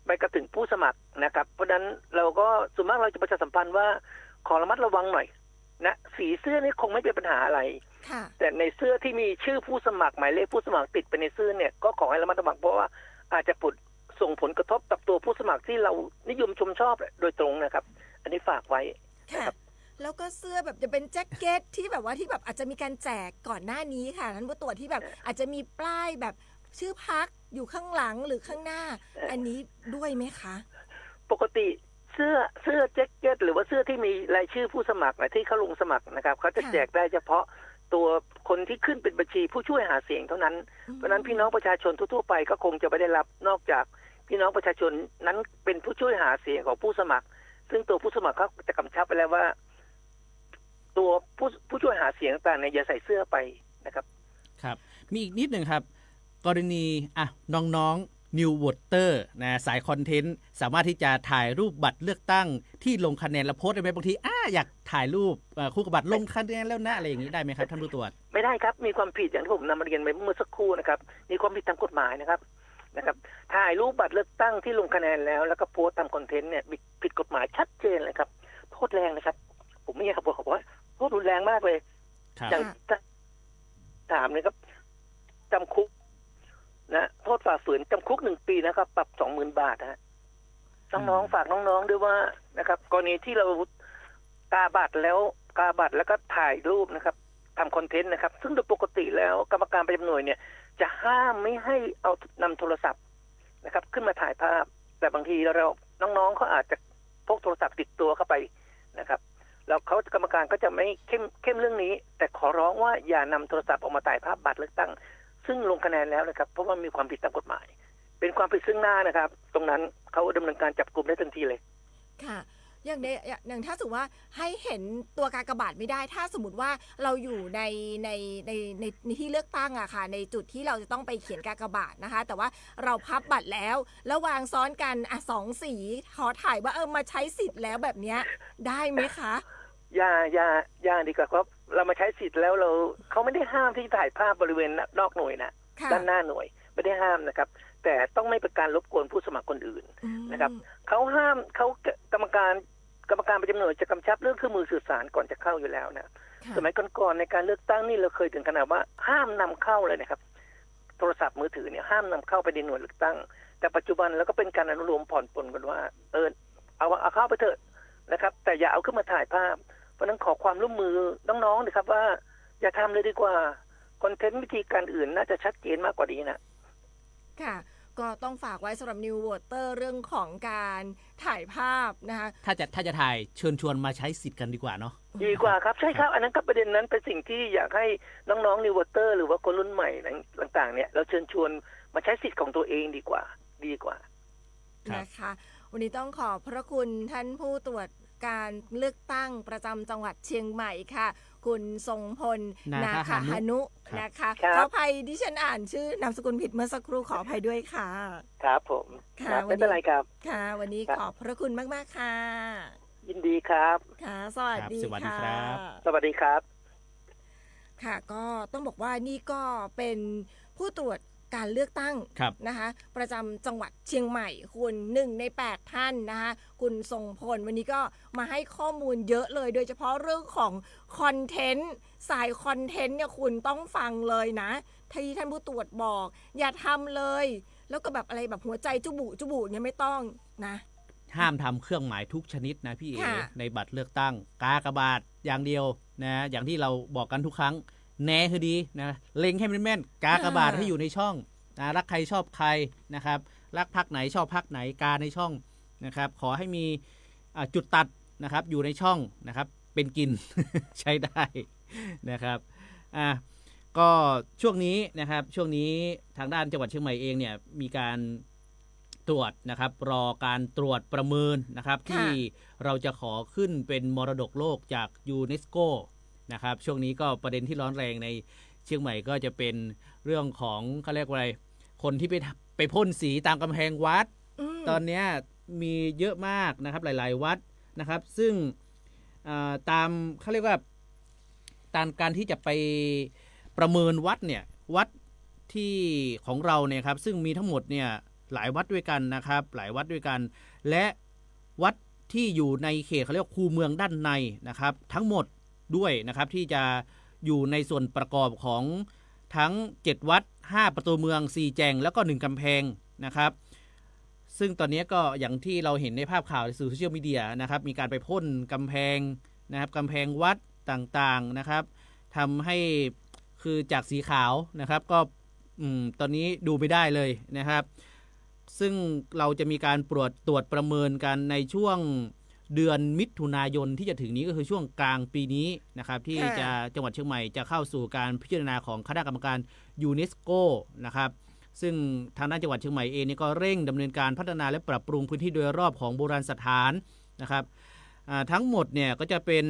ไปกระถึงผู้สมัครนะครับเพราะฉะนั้นเราก็ส่วนมากเราจะประชาสัมพันธ์ว่าขอระมัดระวังหน่อยนะสีเสื้อนี่คงไม่เป็นปัญหาอะไร ค่ะ แต่ในเสื้อที่มีชื่อผู้สมัครหมายเลขผู้สมัครติดไปในเสื้อเนี่ยก็ขอให้ระมัดระวังเพราะว่าอาจจะส่งผลกระทบกับตัวผู้สมัครที่เรานิยมชมชอบโดยตรงนะครับ อันนี้ฝากไว้ ค่ะ แล้วก็เสื้อแบบจะเป็นแจ็คเก็ตที่แบบว่าที่แบบอาจจะมีการแจกก่อนหน้านี้ค่ะท่านผู้ตรวจที่แบบอาจจะมีป้ายแบบชื่อพรรคอยู่ข้างหลังหรือข้างหน้า อันนี้ด้วยไหมคะ ปกติเสื้อแจ็คเก็ตหรือว่าเสื้อที่มีรายชื่อผู้สมัครนะที่เขาลงสมัครนะครับเขาจะแจกได้เฉพาะตัวคนที่ขึ้นเป็นบัญชีผู้ช่วยหาเสียงเท่านั้นเพราะฉะนั้นพี่น้องประชาชนทั่วๆไปก็คงจะไม่ได้รับนอกจากพี่น้องประชาชนนั้นเป็นผู้ช่วยหาเสียงของผู้สมัคร ซึ่งตัวผู้สมัครเขาจะกำชับไปแล้วว่า ตัวผู้ช่วยหาเสียงต่างๆเนี่ยอย่าใส่เสื้อไปนะครับ ครับมีอีกนิดหนึ่งครับกรณีน้องๆ New Voter นะสายคอนเทนต์สามารถที่จะถ่ายรูปบัตรเลือกตั้งที่ลงคะแนนแล้วโพสต์ได้ไหมบางทีอยากถ่ายรูปคู่กับบัตรลงคะแนนแล้วนะอะไรอย่างนี้ได้ไหมครับท่านผู้ตรวจไม่ได้ครับมีความผิดอย่างที่ผมนำมาเรียนไปเมื่อสักครู่นะครับมีความผิดตามกฎหมายนะครับถ่ายรูปบัตรเลือกตั้งที่ลงคะแนนแล้วก็โพสต์ทำคอนเทนต์เนี่ยผิดกฎหมายชัดเจนเลยครับโทษแรงนะครับผมไม่อยากบอกว่าโทษรุนแรงมากเลยอย่างถามเลยครับจำคุกนะโทษฝ่าฝืนจำคุก1 ปีนะครับปรับ 20,000 บาทฮะน้องๆฝากน้องๆด้วยว่านะครับกรณีที่เรากาบัตรแล้วก็ถ่ายรูปนะครับทำคอนเทนต์นะครับซึ่งโดยปกติแล้วกรรมการประจำหน่วยเนี่ยจะห้ามไม่ให้เอานำโทรศัพท์นะครับขึ้นมาถ่ายภาพแต่บางทีเราน้องๆเขาอาจจะพกโทรศัพท์ติดตัวเข้าไปนะครับแล้วเขากรรมการก็จะไม่เข้มเรื่องนี้แต่ขอร้องว่าอย่านำโทรศัพท์ออกมาถ่ายภาพบัตรเลือกตั้งซึ่งลงคะแนนแล้วนะครับเพราะว่ามีความผิดตามกฎหมายเป็นความผิดซึ่งหน้านะครับตรงนั้นเขาดำเนินการจับกุมได้ทันทีเลยค่ะอย่างถ้าสมมติว่าให้เห็นตัวกากบาทไม่ได้ถ้าสมมติว่าเราอยู่ในที่เลือกตั้งอะค่ะในจุดที่เราจะต้องไปเขียนกากบาทนะคะแต่ว่าเราพับบัตรแล้ววางซ้อนกัน2 สีขอถ่ายว่ามาใช้สิทธิ์แล้วแบบเนี้ยได้ไหมคะอย่าดีกว่าครับเรามาใช้สิทธิ์แล้วเขาไม่ได้ห้ามที่ถ่ายภาพบริเวณนอกหน่วยนะด้านหน้าหน่วยไม่ได้ห้ามนะครับแต่ต้องไม่เป็นการรบกวนผู้สมัครคนอื่นนะครับเขาห้ามเขากรรมการประจำหน่วยจะกำชับเรื่องเครื่องมือสื่อสารก่อนจะเข้าอยู่แล้วนะสมัยก่อนๆในการเลือกตั้งนี่เราเคยถึงขนาดว่าห้ามนำเข้าเลยนะครับโทรศัพท์มือถือเนี่ยห้ามนำเข้าไปในหน่วยเลือกตั้งแต่ปัจจุบันแล้วก็เป็นการอนุโลมผ่อนปลนกันว่าเอาเข้าไปเถอะนะครับแต่อย่าเอาขึ้นมาถ่ายภาพเพราะนั้นขอความร่วมมือน้องๆนะครับว่าอย่าทำเลยดีกว่าคอนเทนต์วิธีการอื่นน่าจะชัดเจนมากกว่านี้นะค่ะก็ต้องฝากไว้สำหรับ New Voter เรื่องของการถ่ายภาพนะคะถ้าจะถ่ายเชิญชวนมาใช้สิทธิ์กันดีกว่าเนาะดีกว่าครับใช่ครับอันนั้นก็ประเด็นนั้นเป็นสิ่งที่อยากให้น้องๆ New Voter หรือว่าคนรุ่นใหม่ต่างๆเนี่ยเราเชิญชวนมาใช้สิทธิ์ของตัวเองดีกว่านะคะวันนี้ต้องขอบพระคุณท่านผู้ตรวจการเลือกตั้งประจำจังหวัดเชียงใหม่ค่ะคุณทรงพลนาคหานุนะคะขออภัยดิฉันอ่านชื่อนามสกุลผิดเมื่อสักครู่ขออภัยด้วยค่ะครับผมค่ะไม่เป็นไรครับค่ะวันนี้ขอบพระคุณมากๆค่ะยินดีครับค่ะสวัสดีค่ะสวัสดีครับค่ะก็ต้องบอกว่านี่ก็เป็นผู้ตรวจการเลือกตั้งนะคะประจำจังหวัดเชียงใหม่คุณ1 ใน 8ท่านนะคะคุณทรงพลวันนี้ก็มาให้ข้อมูลเยอะเลยโดยเฉพาะเรื่องของคอนเทนต์สายคอนเทนต์เนี่ยคุณต้องฟังเลยนะที่ท่านผู้ตรวจบอกอย่าทำเลยแล้วก็แบบอะไรแบบหัวใจจุบุเนี่ยไม่ต้องนะห้ามทำเครื่องหมายทุกชนิดนะพี่เอในบัตรเลือกตั้งกากบาทอย่างเดียวนะอย่างที่เราบอกกันทุกครั้งแน่คือดีนะเล็งให้แม่นๆกากบาทให้อยู่ในช่องนะรักใครชอบใครนะครับรักพรรคไหนชอบพรรคไหนกาในช่องนะครับขอให้มีจุดตัดนะครับอยู่ในช่องนะครับเป็นกิน ใช้ได้นะครับก็ช่วงนี้นะครับช่วงนี้ทางด้านจังหวัดเชียงใหม่เองเนี่ยมีการตรวจนะครับรอการตรวจประเมินนะครับที่เราจะขอขึ้นเป็นมรดกโลกจากยูเนสโกนะครับช่วงนี้ก็ประเด็นที่ร้อนแรงในเชียงใหม่ก็จะเป็นเรื่องของเขาเรียกว่าอะไรคนที่ไปพ่นสีตามกำแพงวัดตอนนี้มีเยอะมากนะครับหลายๆวัดนะครับซึ่งตามเขาเรียกว่าตามการที่จะไปประเมินวัดเนี่ยวัดที่ของเราเนี่ยครับซึ่งมีทั้งหมดเนี่ยหลายวัดด้วยกันนะครับหลายวัดด้วยกันและวัดที่อยู่ในเขตเขาเรียกว่าคูเมืองด้านในนะครับทั้งหมดด้วยนะครับที่จะ อยู่ในส่วนประกอบของทั้ง7วัด5ประตูเมือง4แจงแล้วก็1กำแพงนะครับซึ่งตอนนี้ก็อย่างที่เราเห็นในภาพข่าวในสื่อโซเชียลมีเดียนะครับมีการไปพ่นกำแพงนะครับกำแพงวัดต่างๆนะครับทำให้คือจากสีขาวนะครับก็ตอนนี้ดูไม่ได้เลยนะครับซึ่งเราจะมีการตรวจประเมินกันในช่วงเดือนมิถุนายนที่จะถึงนี้ก็คือช่วงกลางปีนี้นะครับที่จะจังหวัดเชียงใหม่จะเข้าสู่การพิจารณาของคณะกรรมการยูเนสโกนะครับซึ่งทางด้านจังหวัดเชียงใหม่เองนี่ก็เร่งดำเนินการพัฒนาและปรับปรุงพื้นที่โดยรอบของโบราณสถานนะครับทั้งหมดเนี่ยก็จะเป็น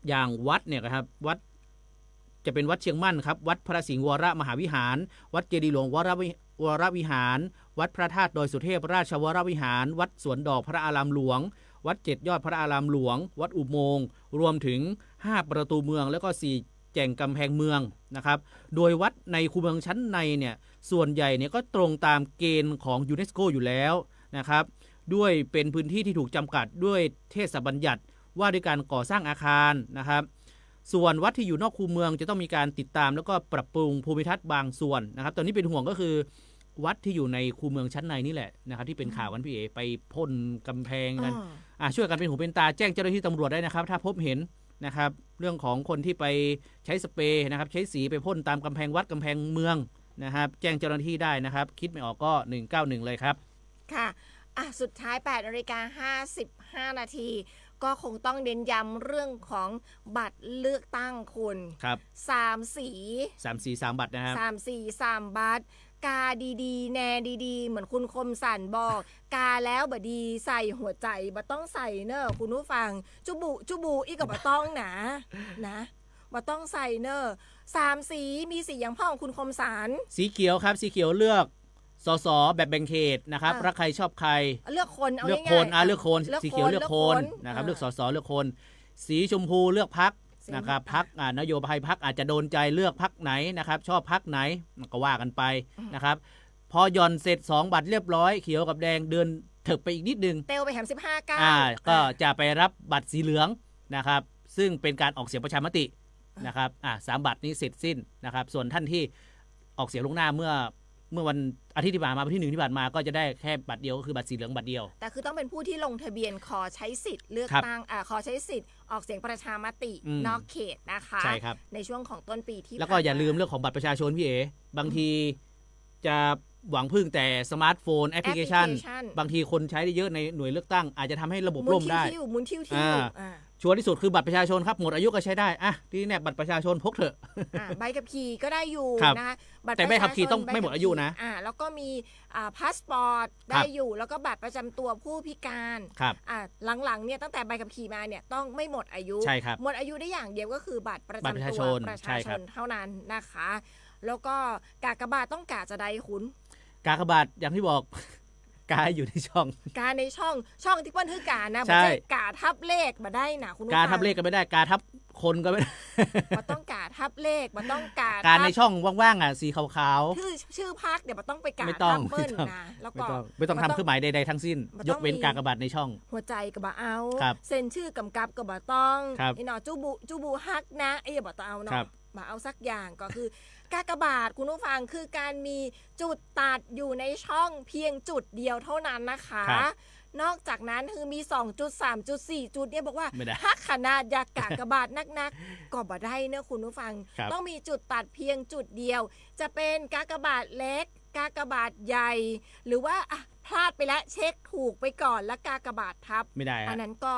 อย่างวัดเนี่ยครับวัดจะเป็นวัดเชียงมั่นครับวัดพระสิงห์วรมหาวิหารวัดเจดีย์หลวงวรวิหารวัดพระธาตุดอยสุเทพราชวรวิหารวัดสวนดอกพระอารามหลวงวัด7ยอดพระอารามหลวงวัดอุโมงค์รวมถึง5ประตูเมืองแล้วก็4แจ่งกำแพงเมืองนะครับโดยวัดในคูเมืองชั้นในเนี่ยส่วนใหญ่เนี่ยก็ตรงตามเกณฑ์ของยูเนสโกอยู่แล้วนะครับด้วยเป็นพื้นที่ที่ถูกจำกัดด้วยเทศบัญญัติว่าด้วยการก่อสร้างอาคารนะครับส่วนวัดที่อยู่นอกคูเมืองจะต้องมีการติดตามแล้วก็ปรับปรุงภูมิทัศน์บางส่วนนะครับตอนนี้เป็นห่วงก็คือวัดที่อยู่ในคูเมืองชั้นในนี่แหละนะครับที่เป็นข่าวกันพี่เอไปพ่นกำแพงกันช่วยกันเป็นหูเป็นตาแจ้งเจ้าหน้าที่ตำรวจได้นะครับถ้าพบเห็นนะครับเรื่องของคนที่ไปใช้สเปรย์นะครับใช้สีไปพ่นตามกำแพงวัดกำแพงเมืองนะครับแจ้งเจ้าหน้าที่ได้นะครับคิดไม่ออกก็191เลยครับค่ะสุดท้าย 8:55 นาทีก็คงต้องเน้นย้ำเรื่องของบัตรเลือกตั้งคุณครับ3 สี3 บัตรนะครับ3 สี3 บัตรกาดีๆแนดีๆเหมือนคุณคมสันบอกกาแล้วบดีใส่หัวใจบ่ต้องใส่เนอะคุณผู้ฟังจุบูอีกกับบ่ต้องนะบ่ต้องใส่เนอะ3 สีมีสีอย่างพ่อของคุณคมสันสีเขียวครับสีเขียวเลือกสสแบบแบ่งเขตนะครับรักใครชอบใครเลือกคนเลือกคนเลือกคนสีเขียวเลือกคนนะครับเลือกสสเลือกคนสีชมพูเลือกพรรคนะครับพรรคนโยบายพรรคอาจจะโดนใจเลือกพรรคไหนนะครับชอบพรรคไหนก็ว่ากันไปนะครับพอหย่อนเสร็จ2บัตรเรียบร้อยเขียวกับแดงเดินเถิบไปอีกนิดนึงเตลไปแถม15 ก้าก็จะไปรับบัตรสีเหลืองนะครับซึ่งเป็นการออกเสียงประชามตินะครับ3 บัตรนี้เสร็จสิ้นนะครับส่วนท่านที่ออกเสียงล่วงหน้าเมื่อวันอาทิตย์ที่ผ่านมาวันที่1ที่ผ่านมาก็จะได้แค่บัตรเดียวก็คือบัตรสีเหลืองบัตรเดียวแต่คือต้องเป็นผู้ที่ลงทะเบียนขอใช้สิทธิ์เลือกตั้งขอใช้สิทธิ์ออกเสียงประชามตินอกเขตนะคะใช่ครับในช่วงของต้นปีที่แล้วก็อย่าลืมเรื่องของบัตรประชาชนพี่เอ๋บางทีจะหวังพึ่งแต่สมาร์ทโฟนแอปพลิเคชันบางทีคนใช้ได้เยอะในหน่วยเลือกตั้งอาจจะทำให้ระบบล่มได้หมุนทิวชัวร์ที่สุดคือบัตรประชาชนครับหมดอายุก็ใช้ได้ที่เนี่ยบัตรประชาชนพกเถอะใบขับขี่ก็ได้อยู่นะแต่ใบขับขี่ต้องไม่หมดอายุนะแล้วก็มีพาสปอร์ตได้อยู่แล้วก็บัตรประจำตัวผู้พิการหลังๆเนี่ยตั้งแต่ใบขับขี่มาเนี่ยต้องไม่หมดอายุหมดอายุได้อย่างเดียวก็คือบัตรประจำตัวประชาชนเท่านั้นนะคะแล้วก็กากบาทต้องกาจะได้คุณกากบาทอย่างที่บอกกาอยู่ในช่องกาในช่องที่เปิ้ลคือกานะไม่ใช่กาทับเลขมาได้นะคุณกาทับเลขก็ไม่ได้กาทับคนก็ไม่ได้มาต้องกาทับเลขมาต้องกาในช่องว่างๆสีขาวๆชื่อพรรคเดี๋ยวมาต้องไปกาทับเปิ้ลนะแล้วก็ไม่ต้องทำเครื่องหมายใดๆทั้งสิ้นยกเว้นกากบาทในช่องหัวใจกับบ่เอาเซ็นชื่อกำกับกับบ่ต้องไอ้หนอจูบูฮักนะไอ้บ่ต้องเอาเนาะมาเอาสักอย่างก็คือกากบาทคุณผู้ฟังคือการมีจุดตัดอยู่ในช่องเพียงจุดเดียวเท่านั้นนะคะนอกจากนั้นคือมี2จุด3จุด4จุดเนี่ยบอกว่าถ้าขนาดอยากกากบาทนักๆก็บ่ได้เนอะคุณผู้ฟังต้องมีจุดตัดเพียงจุดเดียวจะเป็นกากบาทเล็กกากบาทใหญ่หรือว่าพลาดไปแล้วเช็คถูกไปก่อนแล้วกากบาททับไม่ได้อันนั้นก็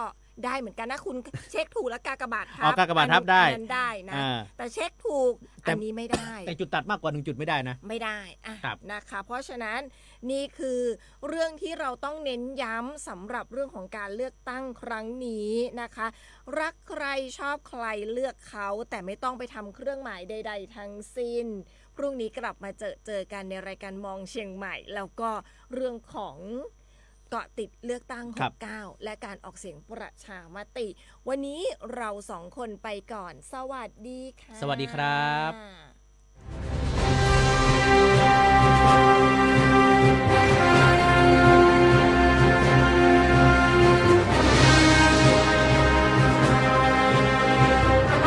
ได้เหมือนกันนะคุณเช็คถูกแล้วกากบาททับกากบาททับได้นะแต่เช็คถูกอันนี้ไม่ได้แต่จุดตัดมากกว่า1จุดไม่ได้นะไม่ได้นะคะเพราะฉะนั้นนี่คือเรื่องที่เราต้องเน้นย้ำสำหรับเรื่องของการเลือกตั้งครั้งนี้นะคะรักใครชอบใครเลือกเขาแต่ไม่ต้องไปทำเครื่องหมายใดๆทั้งสิ้นพรุ่งนี้กลับมาเจอกันในรายการมองเชียงใหม่แล้วก็เรื่องของเกาะติดเลือกตั้ง69และการออกเสียงประชามติวันนี้เรา2 คนไปก่อนสวัสดีค่ะสวัสดีครับ